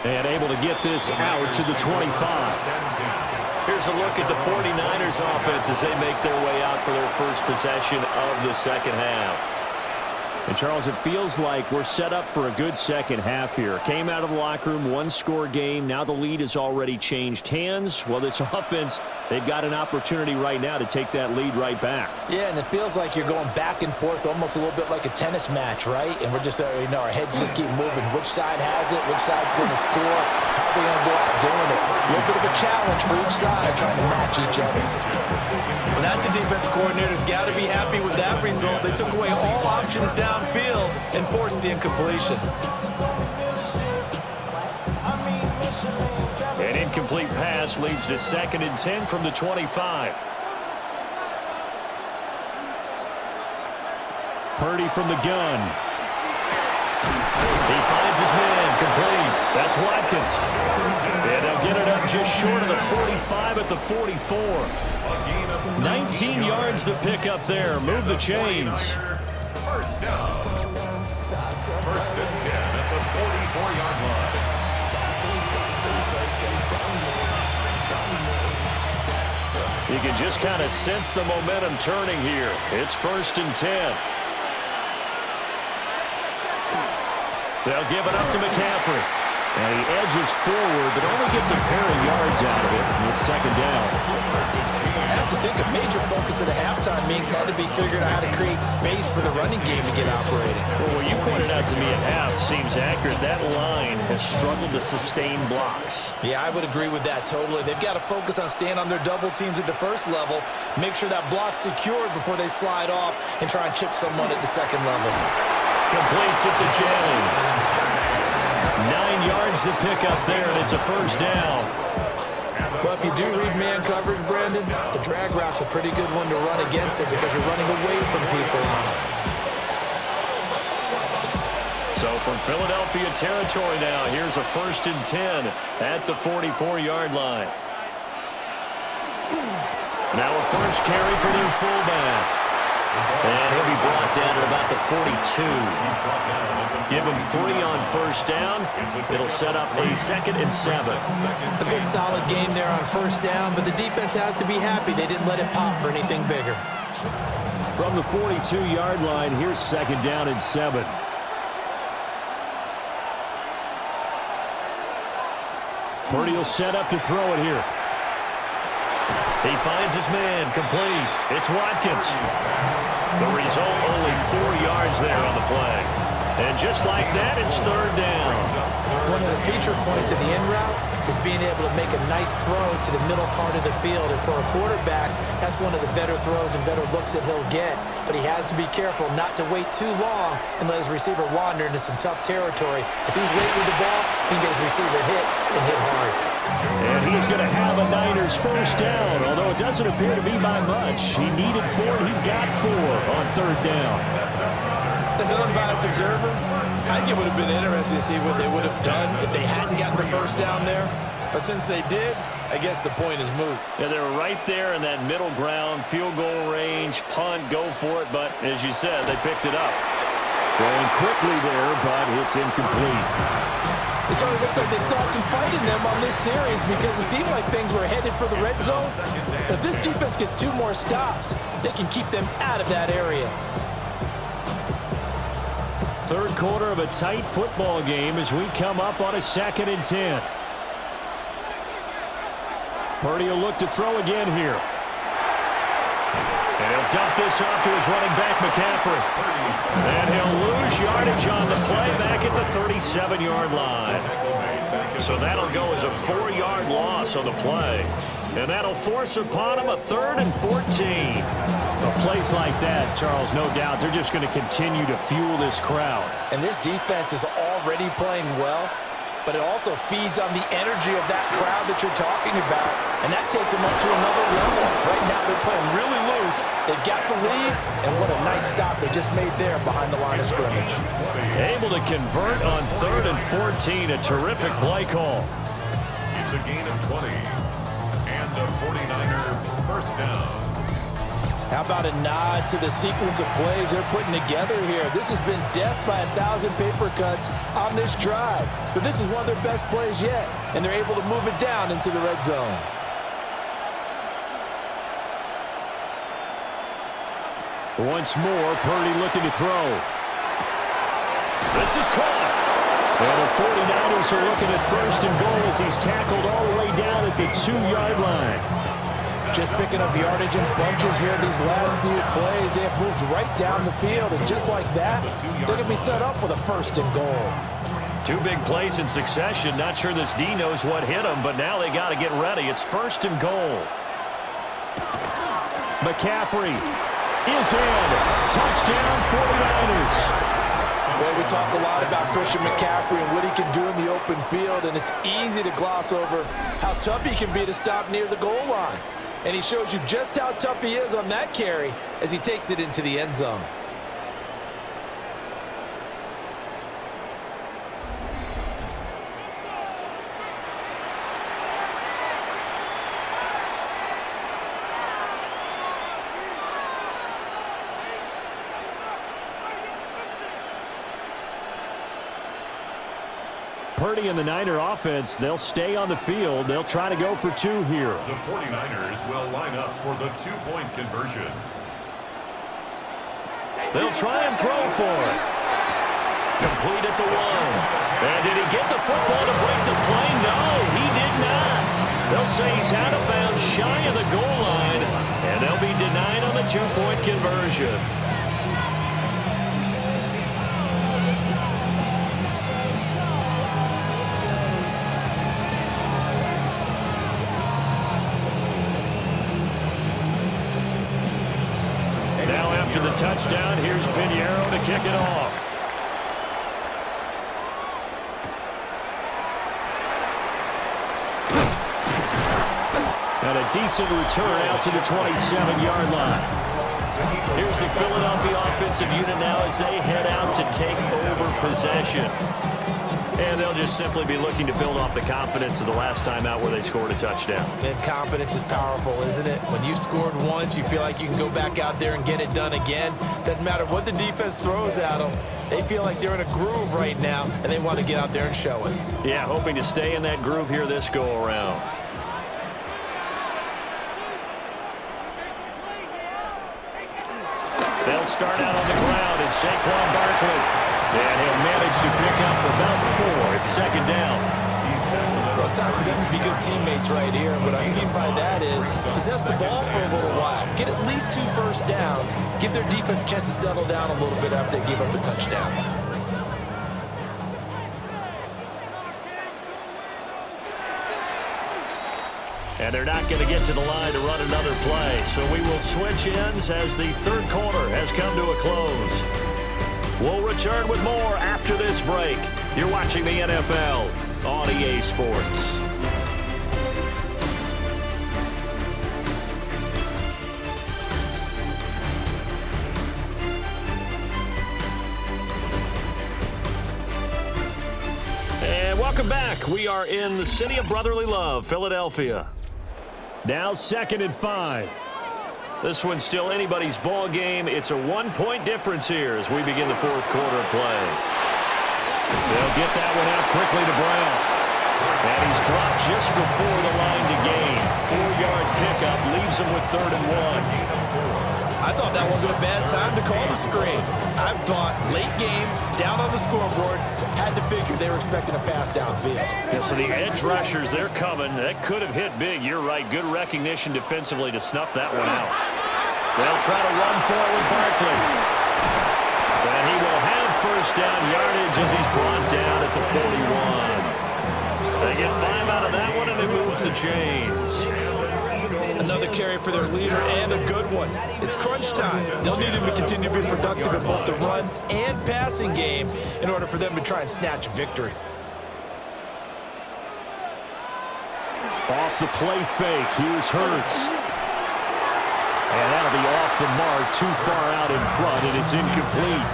And able to get this out to the 25. Here's a look at the 49ers offense as they make their way out for their first possession of the second half. And, Charles, it feels like we're set up for a good second half here. Came out of the locker room, one-score game. Now the lead has already changed hands. Well, this offense, they've got an opportunity right now to take that lead right back. Yeah, and it feels like you're going back and forth almost a little bit like a tennis match, right? And we're just, our heads just keep moving. Which side has it? Which side's going to score? How are we going to go out doing it? A little bit of a challenge for each side, trying to match each other. Well, that's a defensive coordinator's got to be happy with that result. They took away all options downfield and forced the incompletion. An incomplete pass leads to 2nd and 10 from the 25. Purdy from the gun. He finds his man, complete. That's Watkins. And they'll get it up just short of the 45 at the 44. 19 yards the pick up there. Move the chains. First down. 1st and 10 at the 44-yard line. You can just kind of sense the momentum turning here. It's 1st and 10. They'll give it up to McCaffrey. And he edges forward, but only gets a pair of yards out of it. And it's 2nd down. I have to think a major focus of the halftime meetings had to be figuring out how to create space for the running game to get operating. Well, what you pointed out to me at half seems accurate. That line has struggled to sustain blocks. Yeah, I would agree with that totally. They've got to focus on staying on their double teams at the first level, make sure that block's secured before they slide off and try and chip someone at the second level. Completes it to Jalen. 9 yards to pick up there, and it's a 1st down. Well, if you do read man coverage, Brandon, the drag route's a pretty good one to run against it because you're running away from people. So from Philadelphia territory now, here's a 1st and 10 at the 44-yard line. Now a first carry for their fullback. And he'll be brought down at about the 42. Give him 3 on 1st down. It'll set up a 2nd and 7. A good solid game there on 1st down, but the defense has to be happy they didn't let it pop for anything bigger. From the 42-yard line, here's 2nd down and 7. Purdy will set up to throw it here. He finds his man, complete. It's Watkins. The result, only 4 yards there on the play. And just like that, it's 3rd down. One of the feature points of the in route is being able to make a nice throw to the middle part of the field. And for a quarterback, that's one of the better throws and better looks that he'll get. But he has to be careful not to wait too long and let his receiver wander into some tough territory. If he's late with the ball, he can get his receiver hit and hit hard. And he's going to have a Niners 1st down, although it doesn't appear to be by much. He needed 4, he got 4 on 3rd down. As an unbiased observer, I think it would have been interesting to see what they would have done if they hadn't gotten the first down there. But since they did, I guess the point is moot. Yeah, they were right there in that middle ground, field goal range, punt, go for it. But as you said, they picked it up. Throwing quickly there, but it's incomplete. It certainly looks like they still have some fight in them on this series because it seemed like things were headed for the red zone. But if this defense gets 2 more stops, they can keep them out of that area. Third quarter of a tight football game as we come up on a 2nd and 10. Purdy will look to throw again here. And he'll dump this off to his running back, McCaffrey. And he'll lose yardage on the play back at the 37-yard line. So that'll go as a 4-yard loss on the play. And that'll force upon him a 3rd and 14. Plays like that, Charles, no doubt, they're just going to continue to fuel this crowd. And this defense is already playing well, but it also feeds on the energy of that crowd that you're talking about, and that takes them up to another level. Right now they're playing really loose. They've got the lead, and what a nice stop they just made there behind the line of scrimmage. Able to convert on 3rd and 14, a terrific play call. It's a gain of 20, and a 49er first down. How about a nod to the sequence of plays they're putting together here? This has been death by 1,000 paper cuts on this drive. But this is one of their best plays yet, and they're able to move it down into the red zone. Once more, Purdy looking to throw. This is caught. And the 49ers are looking at 1st and goal as he's tackled all the way down at the 2-yard line. Just picking up yardage in bunches here these last few plays. They have moved right down the field, and just like that, they're going to be set up with a 1st and goal. 2 big plays in succession. Not sure this D knows what hit him, but now they got to get ready. It's 1st and goal. McCaffrey is in. Touchdown, 49ers. Well, we talk a lot about Christian McCaffrey and what he can do in the open field, and it's easy to gloss over how tough he can be to stop near the goal line. And he shows you just how tough he is on that carry as he takes it into the end zone. Purdy and the Niner offense, they'll stay on the field. They'll try to go for 2 here. The 49ers will line up for the 2-point conversion. They'll try and throw for it. Complete at the 1. And did he get the football to break the play? No, he did not. They'll say he's out of bounds shy of the goal line, and they'll be denied on the 2-point conversion. After the touchdown, here's Pinheiro to kick it off. And a decent return out to the 27-yard line. Here's the Philadelphia offensive unit now as they head out to take over possession. And they'll just simply be looking to build off the confidence of the last time out where they scored a touchdown. And confidence is powerful, isn't it? When you've scored once, you feel like you can go back out there and get it done again. Doesn't matter what the defense throws at them. They feel like they're in a groove right now, and they want to get out there and show it. Yeah, hoping to stay in that groove here this go-around. They'll start out on the ground, and Saquon Barkley. And he'll manage to pick up about 4. It's 2nd down. Well, it's time for them to be good teammates right here. And what I mean by that is possess the ball for a little while. Get at least 2 first downs. Give their defense a chance to settle down a little bit after they give up a touchdown. And they're not going to get to the line to run another play. So we will switch ends as the 3rd quarter has come to a close. We'll return with more after this break. You're watching the NFL on EA Sports. Welcome back. We are in the city of brotherly love, Philadelphia. Now 2nd and 5. This one's still anybody's ball game. It's a 1-point difference here as we begin the 4th quarter of play. They'll get that one out quickly to Brown. And he's dropped just before the line to gain. 4-yard pickup leaves him with 3rd and 1. I thought that wasn't a bad time to call the screen. I thought late game, down on the scoreboard, had to figure they were expecting a pass downfield. Yeah, so the edge rushers, they're coming. That could have hit big. You're right. Good recognition defensively to snuff that one out. They'll try to run for it with Barkley. And he will have first down yardage as he's brought down at the 41. They get 5 out of that one, and it moves the chains. Another carry for their leader, and a good one. It's crunch time. They'll need him to continue to be productive in both the run and passing game in order for them to try and snatch a victory. Off the play fake, here's Hurts. And that'll be off the mark, too far out in front, and it's incomplete.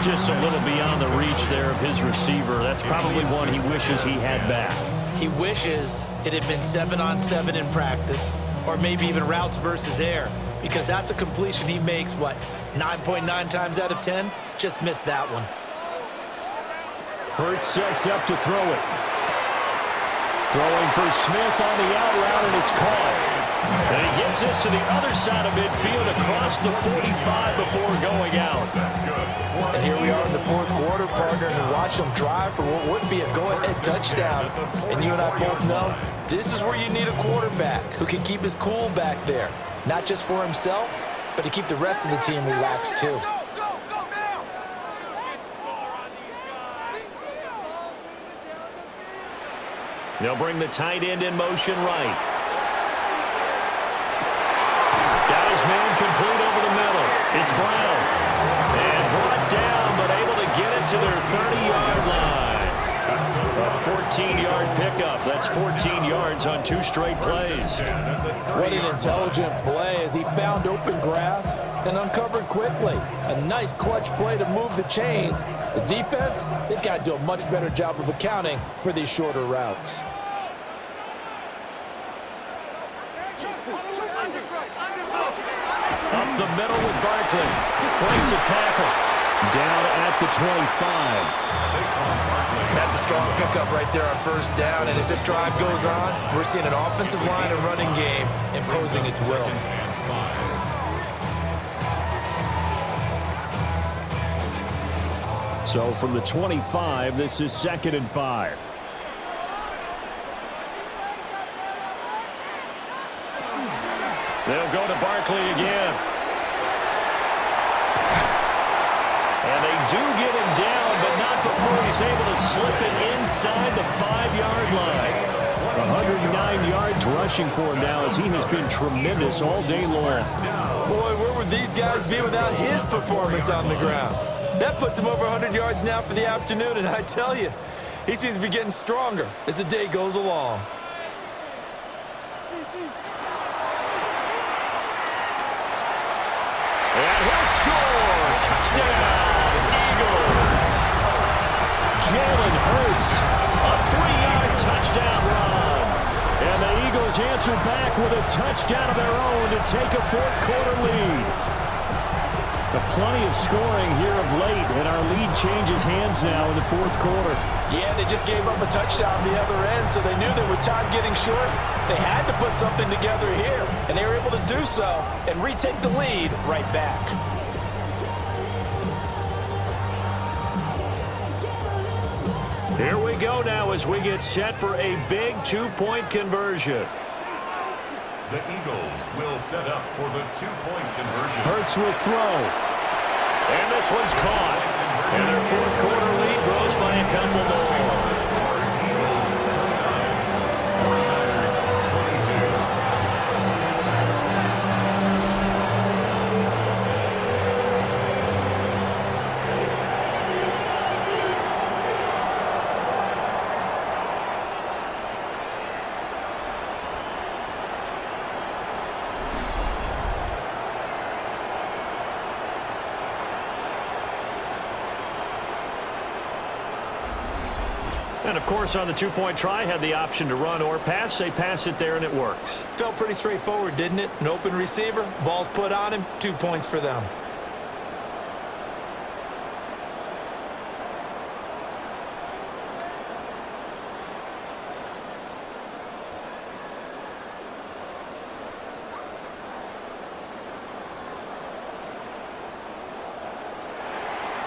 Just a little beyond the reach there of his receiver. That's probably one he wishes he had back. He wishes it had been 7-on-7 in practice, or maybe even routes versus air, because that's a completion he makes, 9.9 times out of 10? Just missed that one. Hurts sets up to throw it. Throwing for Smith on the out route, and it's caught. And he gets this to the other side of midfield across the 45 before going out. And here we are in the 4th quarter, partner, and watch them drive for what would be a go-ahead touchdown. And you and I both know this is where you need a quarterback who can keep his cool back there, not just for himself, but to keep the rest of the team relaxed too. They'll bring the tight end in motion right. Got his man complete over the middle. It's Brown. And brought down, but able to get it to their 30-yard line. A 14-yard pickup. That's 14 yards on 2 straight plays. What an intelligent play as he found open grass and uncovered quickly. A nice clutch play to move the chains. The defense, they've got to do a much better job of accounting for these shorter routes. Up the middle with Barkley. Breaks a tackle. Down at the 25. That's a strong pickup right there on first down. And as this drive goes on, we're seeing an offensive line and running game imposing its will. So from the 25, this is 2nd and 5. They'll go to Barkley again. And they do get him down, but not before he's able to slip it inside the 5-yard line. 109 yards rushing for him now as he has been tremendous all day long. Boy, where would these guys be without his performance on the ground? That puts him over 100 yards now for the afternoon, and I tell you, he seems to be getting stronger as the day goes along. And he'll score! Touchdown, Eagles! Jalen Hurts, a 3-yard touchdown run. And the Eagles answer back with a touchdown of their own to take a 4th quarter lead. Plenty of scoring here of late, and our lead changes hands now in the 4th quarter. Yeah, they just gave up a touchdown on the other end, so they knew that with time getting short, they had to put something together here, and they were able to do so and retake the lead right back. Here we go now as we get set for a big 2-point conversion. The Eagles will set up for the 2-point conversion. Hurts will throw. And this one's caught. And their 4th quarter lead grows by a couple more. And, of course, on the two-point try, had the option to run or pass. They pass it there, and it works. Felt pretty straightforward, didn't it? An open receiver, ball's put on him, 2 points for them.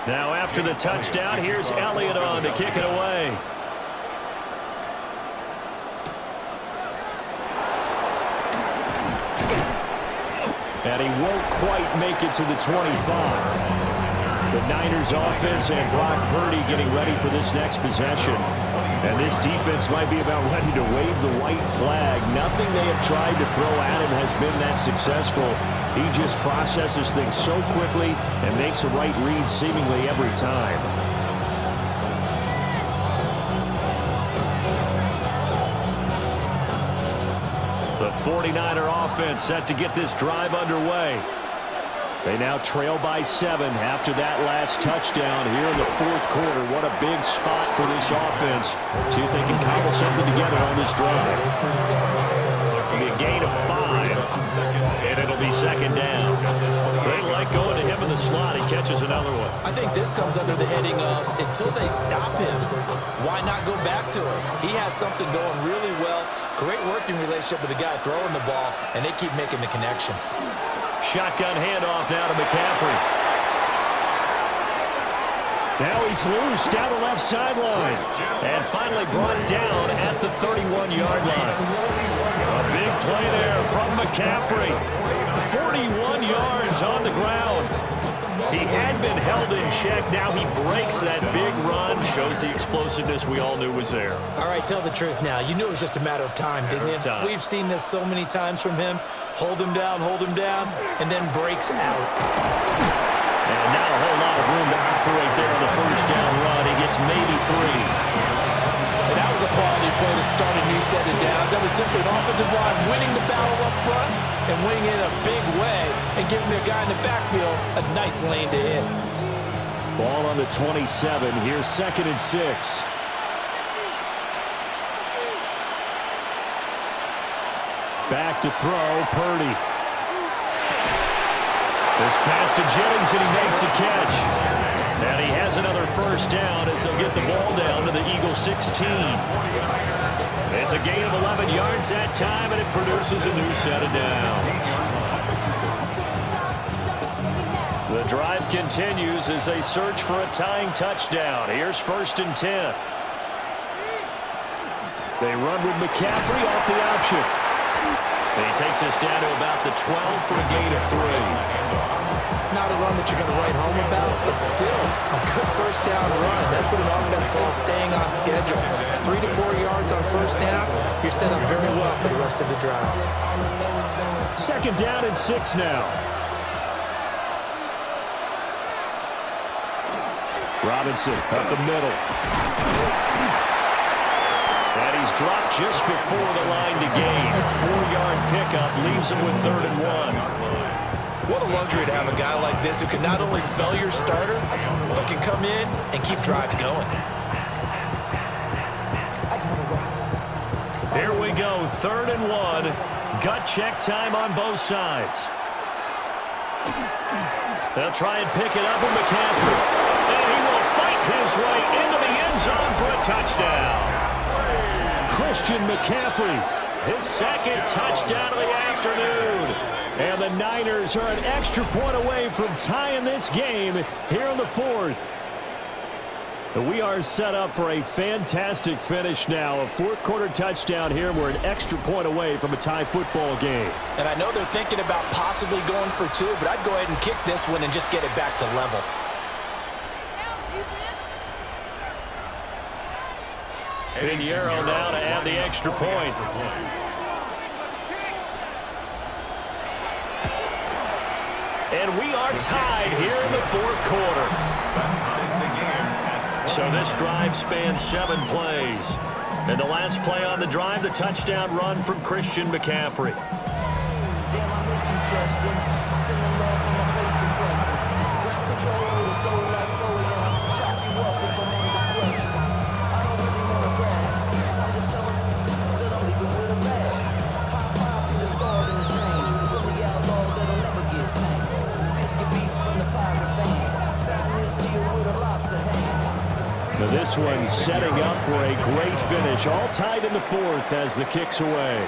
Now after the touchdown, here's Elliott on to kick it away. And he won't quite make it to the 25. The Niners offense and Brock Purdy getting ready for this next possession. And this defense might be about ready to wave the white flag. Nothing they have tried to throw at him has been that successful. He just processes things so quickly and makes the right read seemingly every time. The 49er offense set to get this drive underway. They now trail by 7 after that last touchdown here in the fourth quarter. What a big spot for this offense. See if they can cobble something together on this drive. It'll be a gain of 5, and it'll be second down. They like going to him in the slot. He catches another one. I think this comes under the heading of until they stop him, why not go back to him? He has something going really well. Great working relationship with the guy throwing the ball, and they keep making the connection. Shotgun handoff now to McCaffrey. Now he's loose down the left sideline. And finally brought down at the 31-yard line. A big play there from McCaffrey. 41 yards on the ground. He had been held in check. Now he breaks that big run. Shows the explosiveness we all knew was there. All right, tell the truth now. You knew it was just a matter of time, didn't you? We've seen this so many times from him. Hold him down, and then breaks out. And not a whole lot of room to operate there on the first down run. He gets maybe 3. And that was a quality play to start a new set of downs. That was simply an offensive line winning the battle up front and winning it in a big way and giving their guy in the backfield a nice lane to hit. Ball on the 27. Here's 2nd and 6. Back to throw, Purdy. This pass to Jennings, and he makes the catch. And he has another first down as they'll get the ball down to the Eagles 16. It's a gain of 11 yards that time, and it produces a new set of downs. The drive continues as they search for a tying touchdown. Here's 1st and 10. They run with McCaffrey off the option. And he takes us down to about the 12 for a gain of 3. Not a run that you're going to write home about, but still a good first down run. That's what an offense calls staying on schedule. 3 to 4 yards on first down, you're set up very well for the rest of the drive. 2nd down and 6 now. Robinson up the middle. And he's dropped just before the line to gain. 4-yard pickup leaves him with 3rd and 1. What a luxury to have a guy like this who can not only spell your starter, but can come in and keep drives going. Here we go, 3rd and 1. Gut check time on both sides. They'll try and pick it up with McCaffrey. And he will fight his way into the end zone for a touchdown. Christian McCaffrey, his 2nd touchdown of the afternoon. And the Niners are an extra point away from tying this game here in the 4th. We are set up for a fantastic finish now. A 4th quarter touchdown here. We're an extra point away from a tie football game. And I know they're thinking about possibly going for 2, but I'd go ahead and kick this one and just get it back to level. Pinheiro now to add the extra point. And we are tied here in the 4th quarter. So this drive spans 7 plays. And the last play on the drive, the touchdown run from Christian McCaffrey. this one setting up for a great finish. All tied in the fourth as the kick's away.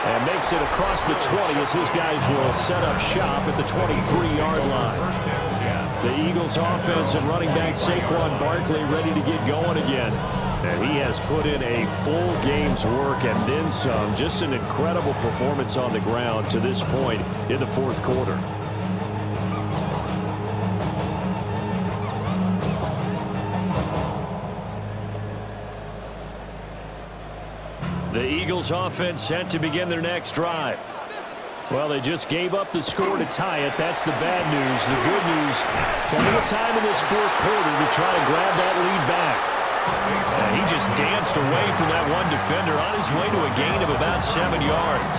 And makes it across the 20 as his guys will set up shop at the 23-yard line. The Eagles offense and running back Saquon Barkley ready to get going again. And he has put in a full game's work and then some. Just an incredible performance on the ground to this point in the fourth quarter. The Eagles offense set to begin their next drive. Well, they just gave up the score to tie it. That's the bad news. The good news, coming a time in this fourth quarter to try to grab that lead back. And he just danced away from that one defender on his way to a gain of about 7 yards.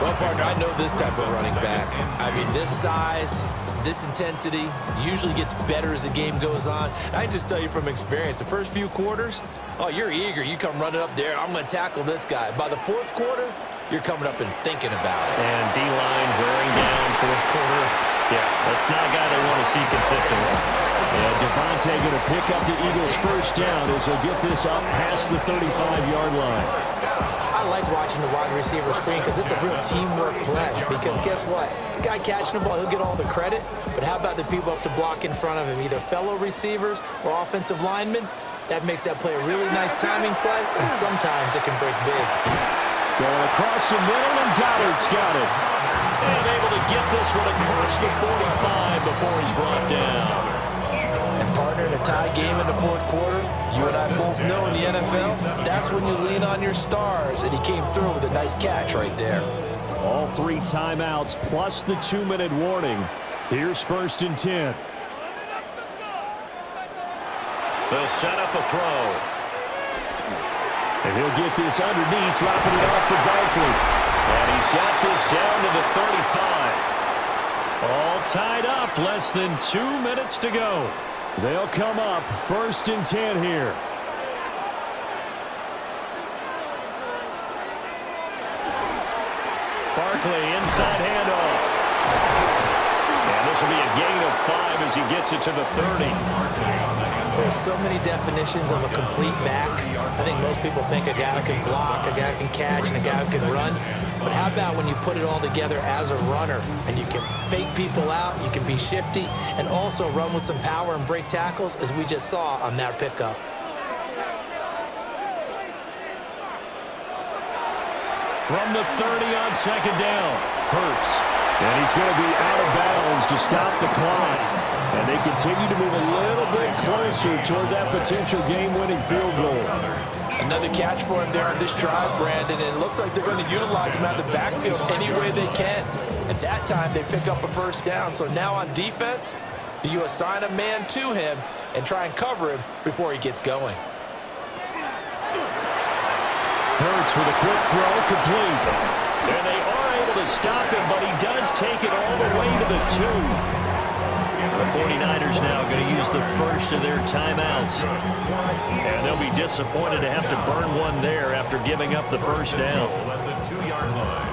Well, partner, I know this type of running back. I mean, this size, this intensity usually gets better as the game goes on. I just tell you from experience, the first few quarters, oh, you're eager. You come running up there. I'm going to tackle this guy. By the fourth quarter, you're coming up and thinking about it. And D-line wearing down fourth quarter. Yeah, that's not a guy they want to see consistently. Yeah, Devontae going to pick up the Eagles' first down as he'll get this up past the 35-yard line. I like watching the wide receiver screen because it's a real teamwork play. Because guess what? The guy catching the ball, he'll get all the credit. But how about the people up to block in front of him, either fellow receivers or offensive linemen? That makes that play a really nice timing play, and sometimes it can break big. Going across the middle, and Goddard's got it. And able to get this one across the 45 before he's brought down. And partner, in a tie game in the fourth quarter, you and I both know in the NFL, that's when you lean on your stars, and he came through with a nice catch right there. All 3 timeouts plus the 2-minute warning. Here's 1st and 10. They'll set up a throw. And he'll get this underneath, dropping it off for Barkley. And he's got this down to the 35. All tied up, less than 2 minutes to go. They'll come up 1st and 10 here. Barkley inside handoff. And this will be a gain of 5 as he gets it to the 30. There's so many definitions of a complete back. I think most people think a guy can block, a guy can catch, and a guy can run. But how about when you put it all together as a runner and you can fake people out, you can be shifty, and also run with some power and break tackles, as we just saw on that pickup. From the 30 on 2nd down, Hurts. And he's going to be out of bounds to stop the clock. And they continue to move a little bit closer toward that potential game-winning field goal. Another catch for him there on this drive, Brandon, and it looks like they're going to utilize him out of the backfield any way they can. At that time, they pick up a first down. So now on defense, do you assign a man to him and try and cover him before he gets going? Hurts with a quick throw, complete. And they are able to stop him, but he does take it all the way to the 2. The 49ers now going to use the first of their timeouts. And they'll be disappointed to have to burn one there after giving up the first down. At the 2-yard line.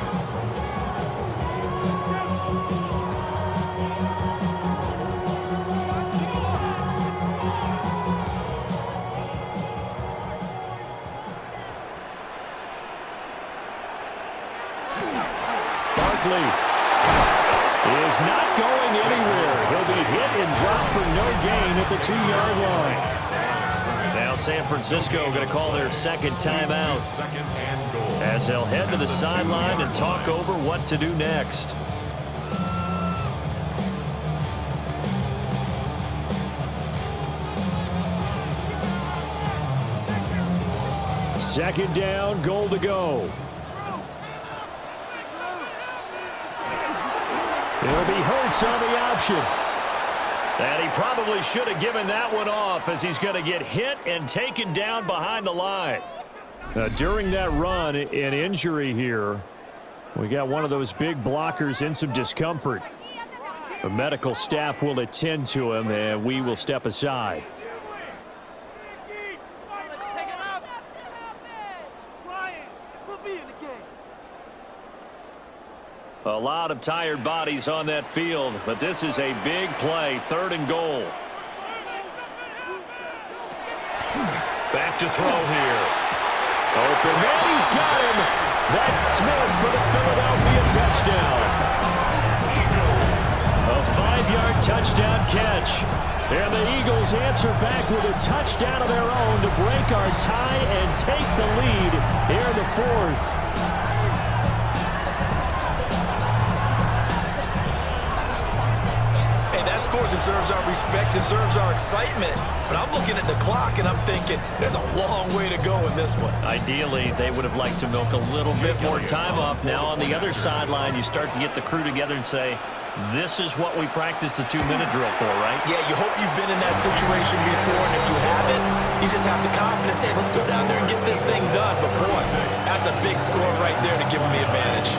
Barkley is not going anywhere. He'll be hit and dropped for no gain at the 2-yard line. Now San Francisco going to call their second timeout as they'll head to the sideline and talk over what to do next. Second down, goal to go. It'll be Hurts on the option. And he probably should have given that one off as he's going to get hit and taken down behind the line. During that run, an injury here. We got one of those big blockers in some discomfort. The medical staff will attend to him, and we will step aside. A lot of tired bodies on that field, but this is a big play, 3rd and goal. Back to throw here. Open man, he's got him. That's Smith for the Philadelphia touchdown. A 5-yard touchdown catch. And the Eagles answer back with a touchdown of their own to break our tie and take the lead here in the 4th. That score deserves our respect, deserves our excitement. But I'm looking at the clock, and I'm thinking there's a long way to go in this one. Ideally, they would have liked to milk a little bit more time off. Now, on the other sideline, you start to get the crew together and say, this is what we practiced the 2-minute drill for, right? Yeah, you hope you've been in that situation before, and if you haven't, you just have the confidence, hey, let's go down there and get this thing done. But, boy, that's a big score right there to give them the advantage.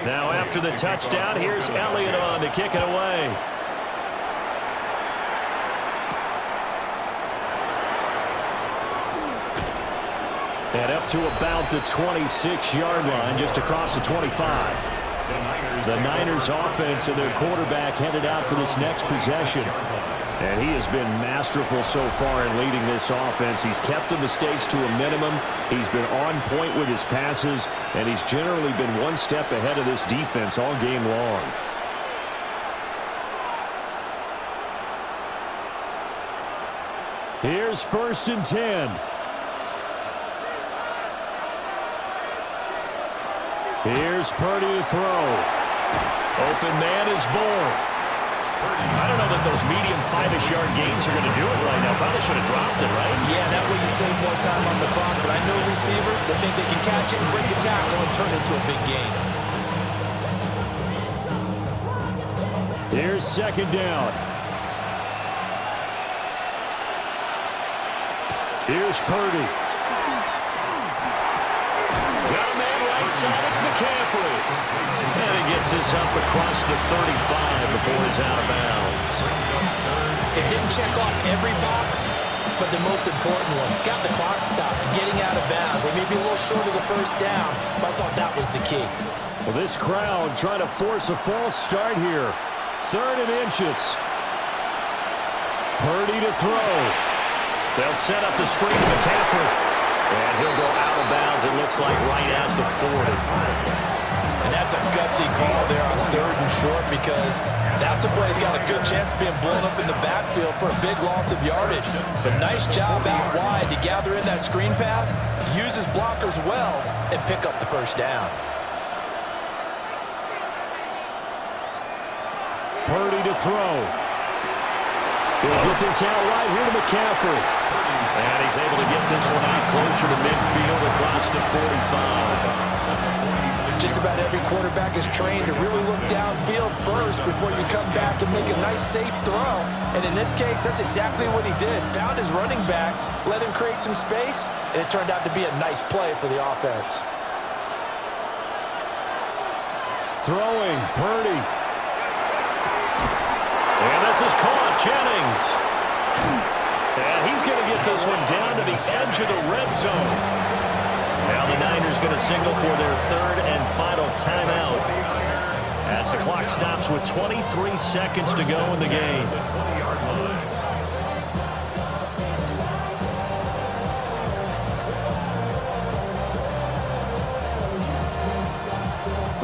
Now after the touchdown, here's Elliott on to kick it away. And up to about the 26-yard line, just across the 25. The Niners offense and their quarterback headed out for this next possession. And he has been masterful so far in leading this offense. He's kept the mistakes to a minimum. He's been on point with his passes, and he's generally been one step ahead of this defense all game long. Here's 1st and 10. Here's Purdy to throw. Open man is Bull. I don't know that those medium 5-ish yard gains are going to do it right now. Probably should have dropped it, right? Yeah, that way you save more time on the clock. But I know receivers, they think they can catch it and break a tackle and turn it into a big gain. Here's 2nd down. Here's Purdy. Got a man right side. It's McCaffrey. And he gets this up across the 35 before he's out of bounds. It didn't check off every box, but the most important one, got the clock stopped, getting out of bounds. They may be a little short of the 1st down, but I thought that was the key. Well, this crowd trying to force a false start here. 3rd and inches. Purdy to throw. They'll set up the screen to McCaffrey. And he'll go out of bounds, it looks like, right at the 40. And that's a gutsy call there on 3rd and short, because that's a play that's got a good chance of being blown up in the backfield for a big loss of yardage. But nice job out wide to gather in that screen pass, use his blockers well, and pick up the 1st down. Purdy to throw. He'll get this out right here to McCaffrey. And he's able to get this one out closer to midfield across the 45. Just about every quarterback is trained to really look downfield first before you come back and make a nice, safe throw. And in this case, that's exactly what he did. Found his running back, let him create some space, and it turned out to be a nice play for the offense. Throwing, Purdy. And this is caught, Jennings. And he's going to get this one down to the edge of the red zone. Now the Niners going to signal for their 3rd and final timeout as the clock stops with 23 seconds to go in the game.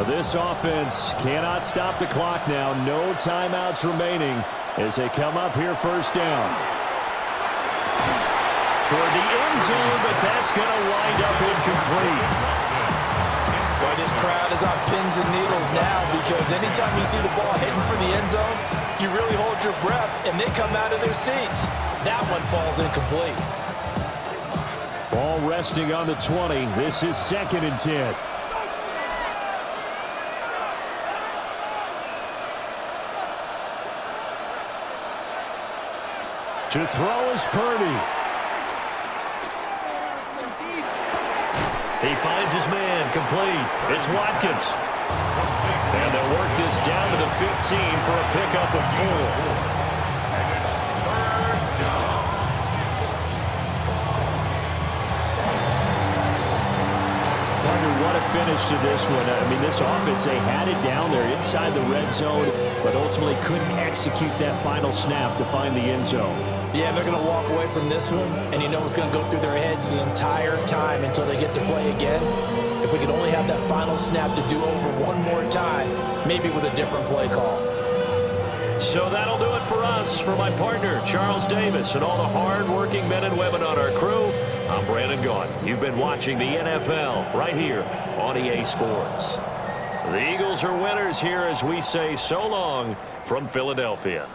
This offense cannot stop the clock now. No timeouts remaining as they come up here 1st down. Toward the end zone, but that's going to wind up incomplete. Boy, this crowd is on pins and needles now, because anytime you see the ball heading for the end zone, you really hold your breath, and they come out of their seats. That one falls incomplete. Ball resting on the 20. This is 2nd and 10. To throw is Purdy. He finds his man, complete. It's Watkins. And they'll work this down to the 15 for a pickup of 4. What a finish to this one. I mean, this offense, they had it down there inside the red zone, but ultimately couldn't execute that final snap to find the end zone. Yeah, they're going to walk away from this one, and you know it's going to go through their heads the entire time until they get to play again. If we could only have that final snap to do over one more time, maybe with a different play call. So that'll do it for us. For my partner, Charles Davis, and all the hard-working men and women on our crew, I'm Brandon Gaudin. You've been watching the NFL right here on EA Sports. The Eagles are winners here as we say so long from Philadelphia.